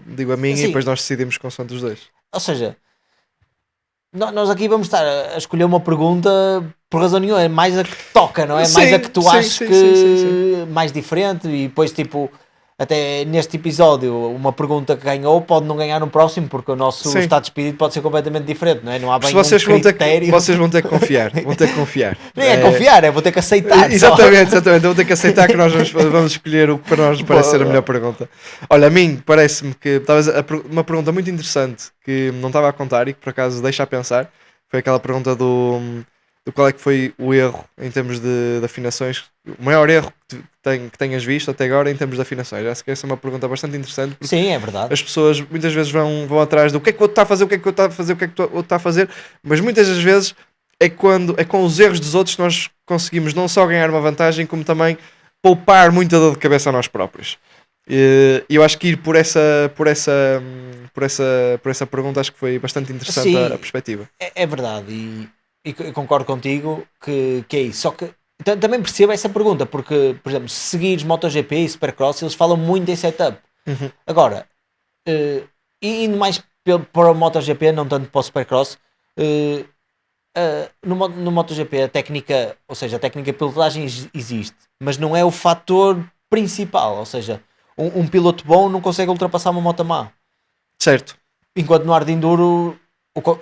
digo a minha e depois nós decidimos consoante os dois. Ou seja, nós aqui vamos estar a escolher uma pergunta por razão nenhuma, é mais a que toca, não é? Sim, mais a que tu achas sim, que sim. mais diferente, e depois tipo, até neste episódio, uma pergunta que ganhou pode não ganhar no próximo, porque o nosso estado de espírito pode ser completamente diferente, não é? Não há bem vocês um critério. Vocês vão ter que confiar, vão ter que confiar. Nem é confiar, vou ter que aceitar. Exatamente, eu vou ter que aceitar que nós vamos escolher o que para nós parece ser a melhor pergunta. Olha, a mim parece-me que talvez uma pergunta muito interessante que não estava a contar e que por acaso deixa a pensar, foi aquela pergunta do qual é que foi o erro em termos de afinações, o maior erro que tenhas visto até agora em termos de afinações. Acho que essa é uma pergunta bastante interessante, porque sim, é verdade. as pessoas muitas vezes vão atrás do que é que o outro está a fazer, o que é que o outro está a fazer, o que é que o outro está a fazer, mas muitas das vezes é com os erros dos outros que nós conseguimos não só ganhar uma vantagem, como também poupar muita dor de cabeça a nós próprios. E eu acho que ir por essa pergunta acho que foi bastante interessante. Sim, a perspectiva. É verdade, e concordo contigo que é isso. Só que também percebo essa pergunta, porque, por exemplo, se seguires MotoGP e Supercross, eles falam muito em setup. Uhum. Agora, indo mais para o MotoGP, não tanto para o Supercross, no MotoGP a técnica, ou seja, a técnica de pilotagem existe, mas não é o fator principal. Ou seja, um piloto bom não consegue ultrapassar uma moto má. Certo. Enquanto no hard enduro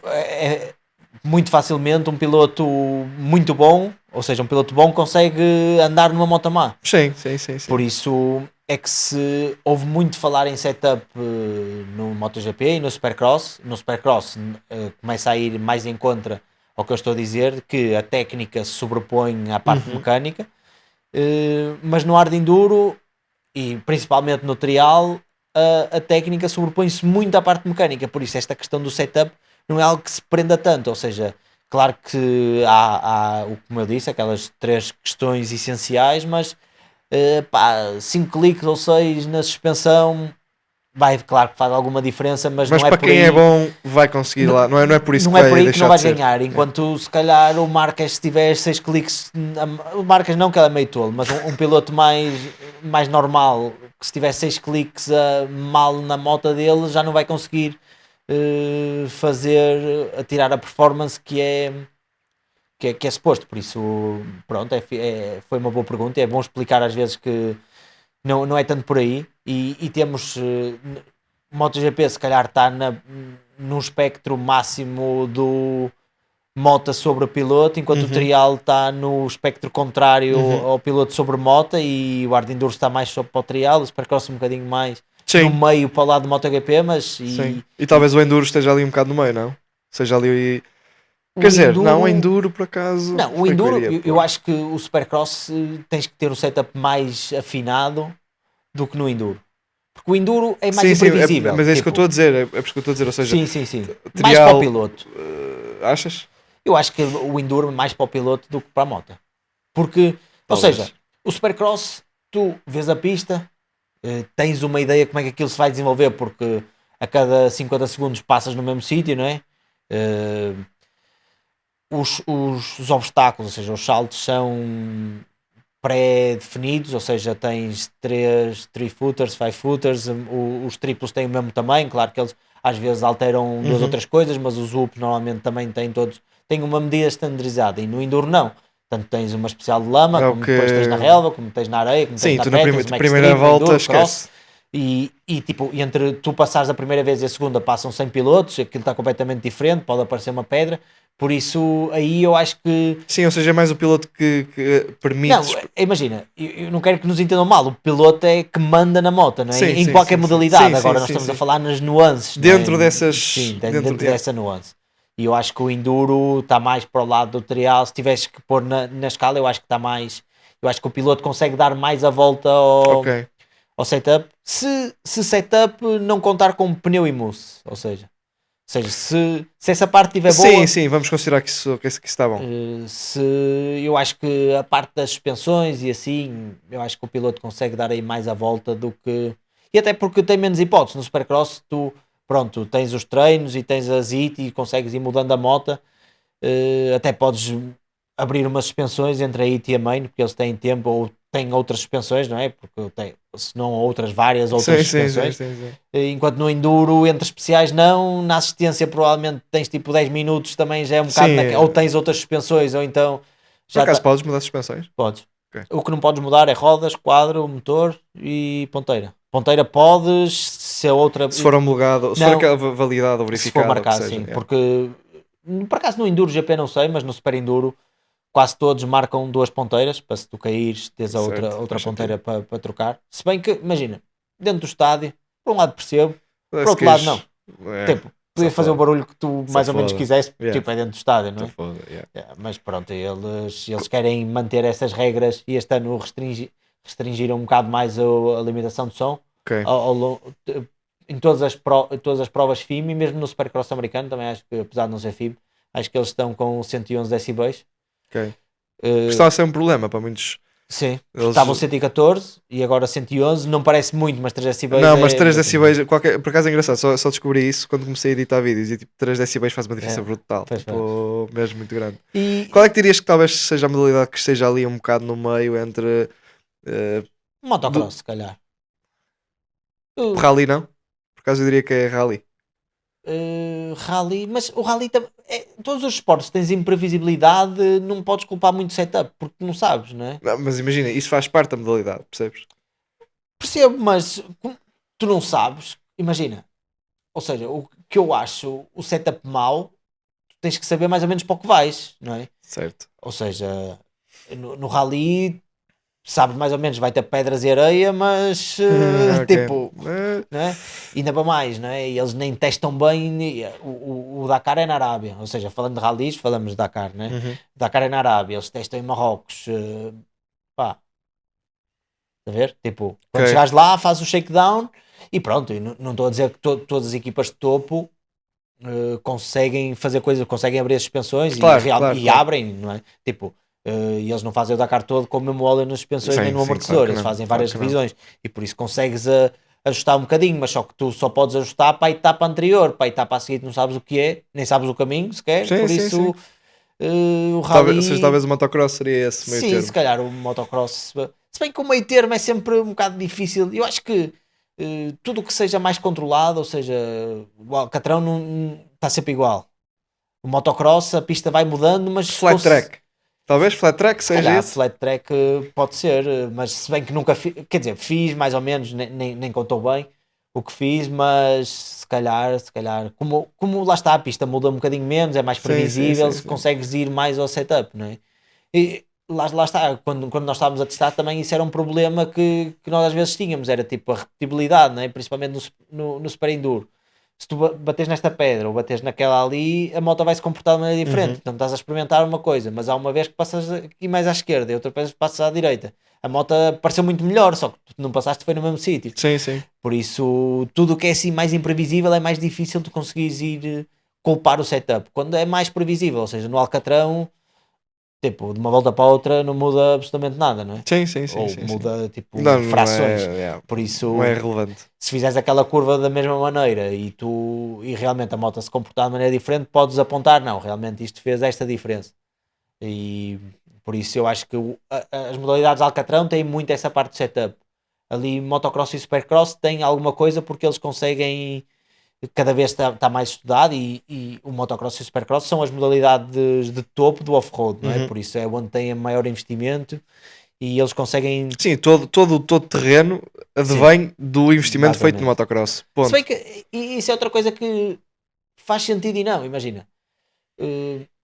é muito facilmente um piloto muito bom, ou seja, um piloto bom consegue andar numa moto má. Sim. Por isso é que se ouve muito falar em setup no MotoGP e no Supercross. No Supercross começa a ir mais em contra ao que eu estou a dizer, que a técnica se sobrepõe à parte mecânica, mas no hard enduro e principalmente no trial a técnica sobrepõe-se muito à parte mecânica. Por isso esta questão do setup não é algo que se prenda tanto. Ou seja, claro que há como eu disse, aquelas 3 questões essenciais, mas 5 cliques ou 6 na suspensão claro que faz alguma diferença, mas não é para por quem aí, é bom vai conseguir lá, não é por isso não que é por aí vai que não vais deixar ganhar. Enquanto se calhar o Marques, se tiver 6 cliques, o Marques não, que ele é meio tolo, mas um piloto mais normal, que se tiver 6 cliques mal na moto dele, já não vai conseguir tirar a performance que é suposto. Por isso, pronto, foi uma boa pergunta. É bom explicar às vezes que não é tanto por aí, e temos MotoGP se calhar está num espectro máximo do moto sobre o piloto, enquanto o trial está no espectro contrário ao piloto sobre moto, e o hard enduro está mais sobre o trial, o Supercross um bocadinho mais no meio para o lado do MotoGP, mas e talvez o enduro esteja ali um bocado no meio, não? Seja ali quer dizer, não, o enduro por acaso. Não, o enduro, eu acho que o Supercross tens que ter um setup mais afinado do que no enduro. Porque o enduro é mais imprevisível. Mas é isso que eu estou a dizer, é porque eu estou a dizer, ou seja... Sim. Mais para o piloto. Achas? Eu acho que o enduro é mais para o piloto do que para a moto. Porque, ou seja, o Supercross, tu vês a pista, tens uma ideia como é que aquilo se vai desenvolver, porque a cada 50 segundos passas no mesmo sítio, não é? Os obstáculos, ou seja, os saltos são pré-definidos, ou seja, tens 3 footers, 5 footers, os triplos têm o mesmo tamanho, claro que eles às vezes alteram duas ou três coisas, mas os UP normalmente também têm todos, têm uma medida standardizada, e no Enduro não. Tanto tens uma especial de lama, É o como depois tens na que. relva, como tens na areia, como tens Sim, na tu na pé, tens uma primeira extreme, no volta Enduro, cross, esquece. tipo, entre tu passares a primeira vez e a segunda passam 100 pilotos, aquilo está completamente diferente, pode aparecer uma pedra, por isso aí eu acho que Sim, ou seja, é mais o piloto que não, permite. imagina, eu não quero que nos entendam mal, o piloto é que manda na moto, não é? Sim, Em sim, qualquer sim, sim. modalidade, Sim, sim, agora nós sim, estamos a sim. falar nas nuances, não é? Dentro dessas. Sim, Dentro, dentro dessa nuance. E eu acho que o Enduro está mais para o lado do trial, se tivesse que pôr na escala, eu acho que está mais, eu acho que o piloto consegue dar mais a volta Ok. ao setup, se setup não contar com pneu e mousse, ou seja, se essa parte estiver Sim, boa, sim, vamos considerar que isso está bom. se eu acho que a parte das suspensões e assim, eu acho que o piloto consegue dar aí mais a volta do que. E até porque tem menos hipóteses. No Supercross, tu, pronto, tens os treinos e tens as IT e consegues ir mudando a moto. Até podes abrir umas suspensões entre a IT e a main, porque eles têm tempo ou têm outras suspensões, não é? Porque tem, se não outras, várias outras Sim, sim, sim, suspensões. sim, sim. Enquanto no Enduro, entre especiais, não. Na assistência, provavelmente tens tipo 10 minutos, também já é um bocado. Sim, Ou tens outras suspensões, ou então por já acaso tá, podes mudar suspensões? podes. Ok. O que não podes mudar é rodas, quadro, motor e ponteira. Ponteira podes, se a outra. Se for homologado, se for Não, aquela validada ou se for verificada, o que marcado, seja. sim. Yeah. Porque por acaso no Enduro GP não sei, mas no Super Enduro quase todos marcam duas ponteiras para se tu caíres, tens a outra, Certo, outra faz sentido. ponteira para trocar. Se bem que, imagina, dentro do estádio, por um lado percebo, por Se outro lado não. queres. É, Tipo, só podia fazer o foda. barulho que tu Só mais ou menos foda. quisesse, Yeah, tipo, é dentro do estádio, não só é? foda. Yeah. Mas pronto, eles querem manter essas regras e este ano restringiram um bocado mais a limitação de som Ok, ao em todas as provas FIM e mesmo no Supercross americano, também acho que, apesar de não ser FIM, acho que eles estão com 111 decibéis. ok. Uh, Costuma ser um problema para muitos. sim, porque Eles. estavam 114 e agora 111, não parece muito, mas 3 decibéis Não, mas é 3 bastante coisa. decibéis, por acaso é engraçado, só descobri isso quando comecei a editar vídeos e tipo 3 decibéis faz uma diferença É, brutal, pois faz. tipo, mesmo muito grande. Qual E é que dirias que talvez seja a modalidade que esteja ali um bocado no meio entre eh, motocross, se calhar. Uh, rally não? Por acaso eu diria que é rally. Rally, mas o rally todos os esportes tens imprevisibilidade, não podes culpar muito setup porque não sabes, não é? Não, mas imagina, isso faz parte da modalidade, percebes? Percebo, mas tu não sabes, imagina, ou seja, o que eu acho o setup mau, tu tens que saber mais ou menos para o que vais, não é? Certo. Ou seja, no rally sabes mais ou menos, vai ter pedras e areia, mas Ok. tipo, não é? Ainda para mais, não é? E eles nem testam bem. O Dakar é na Arábia, ou seja, falando de ralis, falamos de Dakar, né? Uhum. Dakar é na Arábia, eles testam em Marrocos, pá, a ver? Tipo, quando Ok. chegares lá, fazes o shakedown e pronto. E não estou a dizer que todas as equipas de topo conseguem fazer coisas, conseguem abrir as suspensões Claro, claro, e claro. abrem, não é? Tipo, e eles não fazem o Dakar todo com o mesmo óleo nas suspensões nem Sim, no sim, claro amortecedor, que eles não, fazem claro várias que não. revisões e por isso consegues ajustar um bocadinho, mas só que tu só podes ajustar para a etapa anterior, para a etapa a seguir não sabes o que é, nem sabes o caminho sequer, Sim, por sim, sim. isso o Talvez, ou seja, rally, talvez o motocross seria esse meio sim, se termo. calhar o motocross, se bem que o meio termo é sempre um bocado difícil, eu acho que tudo o que seja mais controlado, ou seja, o Alcatrão não está sempre igual. O motocross, a pista vai mudando, mas Flat track. Talvez flat track se seja calhar esse. flat track pode ser, mas se bem que nunca fiz, quer dizer, fiz mais ou menos, nem contou bem o que fiz, mas se calhar, como lá está, a pista muda um bocadinho menos, é mais Sim, sim, previsível, sim, se sim. consegues ir mais ao setup, não é? E lá está, quando nós estávamos a testar também isso era um problema que nós às vezes tínhamos, era tipo a repetibilidade, não é? Principalmente no Super Enduro. Se tu bateres nesta pedra ou bateres naquela ali, a moto vai se comportar de maneira diferente. Uhum. Então estás a experimentar uma coisa, mas há uma vez que passas aqui mais à esquerda e outra vez passas à direita. A moto pareceu muito melhor, só que tu não passaste, foi no mesmo sítio. Sim, sim. Por isso, tudo o que é assim mais imprevisível é mais difícil tu conseguires ir culpar o setup. Quando é mais previsível, ou seja, no Alcatrão, tipo, de uma volta para a outra não muda absolutamente nada, não é? Sim, sim, sim, Ou sim, sim. muda Não, tipo não frações. é, yeah, Por não é isso, relevante. se fizeres aquela curva da mesma maneira e realmente a moto se comportar de maneira diferente, podes apontar, não, realmente isto fez esta diferença. E Por isso eu acho que as modalidades de Alcatrão têm muito essa parte de setup. Ali motocross e supercross têm alguma coisa porque eles conseguem, cada vez está mais estudado, e o motocross e o supercross são as modalidades de topo do off-road, não é? Uhum. Por isso é onde tem maior investimento e eles conseguem. Sim, todo terreno Sim, advém do investimento feito no basicamente. motocross. Se bem Ponto. que isso é outra coisa que faz sentido e não, imagina.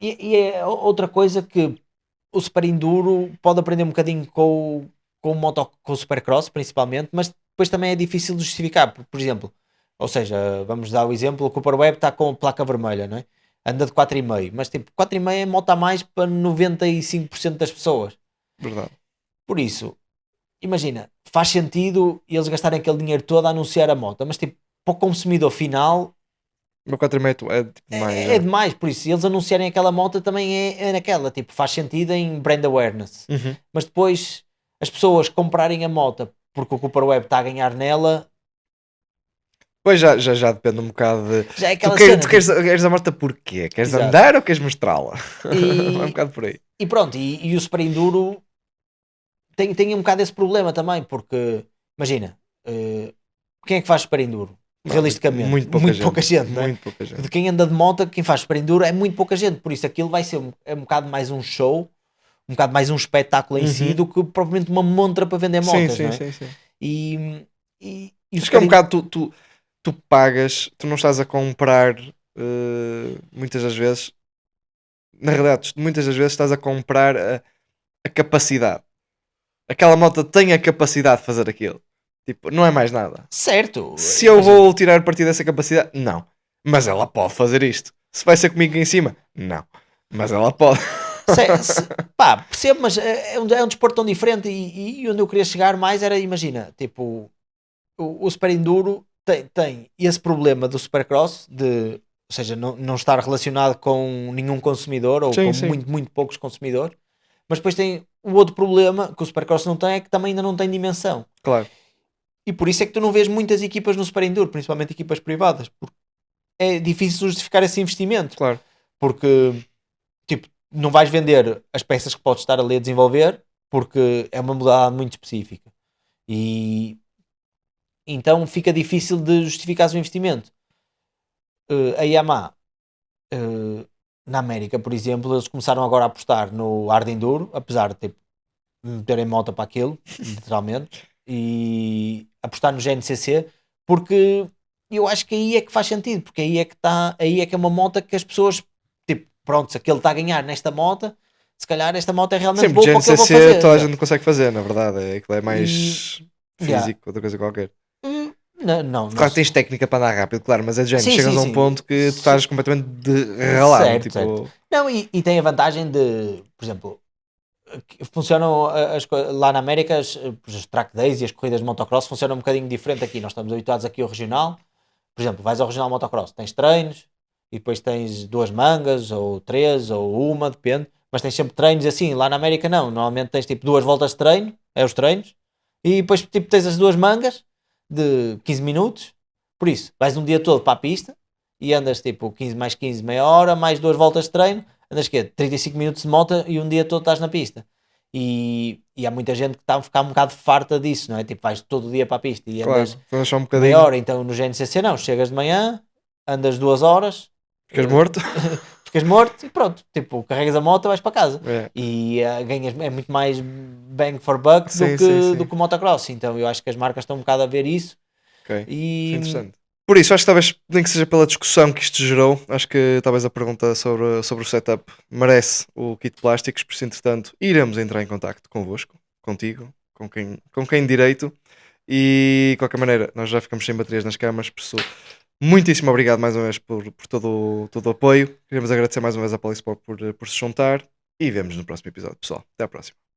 E é outra coisa que o Super Enduro pode aprender um bocadinho com o Supercross, principalmente, mas depois também é difícil de justificar. Por exemplo, ou seja, vamos dar o exemplo: o Cooper Webb está com a placa vermelha, não é? Anda de 4,5, mas tipo, 4,5 é moto a mais para 95% das pessoas. Verdade. Por isso, imagina, faz sentido eles gastarem aquele dinheiro todo a anunciar a moto, mas tipo, para o consumidor final O meu 4,5 é tipo mais é já. demais. Por isso, se eles anunciarem aquela moto também é naquela, tipo, faz sentido em brand awareness. Uhum. Mas depois as pessoas comprarem a moto porque o Cooper Web está a ganhar nela, Pois já depende um bocado de. já é Tu, aquela cena, queres a moto porquê? Queres exato. andar ou queres mostrá-la? É um E, bocado por aí. e pronto, e o Super Enduro tem um bocado esse problema também, porque imagina, quem é que faz Super Enduro? Não, Realisticamente, muito pouca muito pouca gente. gente, não é? Muito pouca gente. De quem anda de moto, quem faz Super Enduro é muito pouca gente, por isso aquilo vai ser um bocado mais um show, um bocado mais um espetáculo em si Uhum. do que propriamente uma montra para vender Sim, motas, não sim, é? sim, sim. E o Acho que é Super um bocado tu pagas, tu não estás a comprar muitas das vezes. Na realidade, muitas das vezes estás a comprar a capacidade. Aquela moto tem a capacidade de fazer aquilo. Tipo, não é mais nada. certo, Se eu imagina. vou tirar partido dessa capacidade, não. Mas ela pode fazer isto. Se vai ser comigo em cima, não. Mas ela pode. Pá, percebo, mas é um desporto tão diferente e onde eu queria chegar mais era, imagina, tipo, o Super Enduro tem esse problema do Supercross, ou seja, não estar relacionado com nenhum consumidor ou Sim, com sim. muito, muito poucos consumidores, mas depois tem o outro problema que o Supercross não tem, é que também ainda não tem dimensão. Claro, E por isso é que tu não vês muitas equipas no Super Enduro, principalmente equipas privadas, porque é difícil justificar esse investimento, claro. porque tipo, não vais vender as peças que podes estar ali a desenvolver, porque é uma modalidade muito específica. E então fica difícil de justificar o investimento. A Yamaha, eh, na América, por exemplo, eles começaram agora a apostar no hard enduro, apesar de tipo, meterem moto para aquilo, literalmente, e apostar no GNCC, porque eu acho que aí é que faz sentido, porque aí é que está, aí é que é uma moto que as pessoas, tipo, pronto, se aquele está a ganhar nesta moto, se calhar esta moto é realmente Sempre boa para o que eu vou GNCC fazer. toda a Exato. gente consegue fazer, na verdade. É, aquilo é E mais yeah. físico, outra coisa qualquer. Não, não, não Claro que tens técnica para andar rápido, claro, mas é de género. sim, Chegas sim, a um sim, ponto que tu estás completamente ralado. certo, certo. Tipo, Não, e tem a vantagem de, por exemplo, que funcionam lá na América, os track days e as corridas de motocross funcionam um bocadinho diferente aqui. Nós estamos habituados aqui ao regional. Por exemplo, vais ao regional motocross, tens treinos e depois tens duas mangas, ou três, ou uma, depende. Mas tens sempre treinos assim. Lá na América não. Normalmente tens tipo duas voltas de treino, é os treinos, e depois tipo tens as duas mangas de 15 minutos. Por isso, vais um dia todo para a pista e andas tipo 15 mais 15, meia hora, mais duas voltas de treino, andas quê? 35 minutos de moto e um dia todo estás na pista. E há muita gente que está a ficar um bocado farta disso, não é? Tipo, vais todo dia para a pista e andas claro, andas só um meia bocadinho, hora. Então no GNCC não, chegas de manhã, andas 2 horas, ficas morto. ficas morto e pronto, tipo, carregas a moto e vais para casa. É. E ganhas, é muito mais bang for buck do Sim, sim, que, do sim. que o motocross. Então eu acho que as marcas estão um bocado a ver isso. Ok. Isso é E interessante. Por isso, acho que talvez, nem que seja pela discussão que isto gerou, acho que talvez a pergunta sobre o setup merece o kit plásticos, por isso, entretanto, iremos entrar em contacto convosco, contigo, com quem direito, e de qualquer maneira, nós já ficamos sem baterias nas câmaras, por isso, muitíssimo obrigado mais uma vez por todo o apoio. Queremos agradecer mais uma vez à Polisport por se juntar, e vemos no próximo episódio, pessoal. Até à próxima.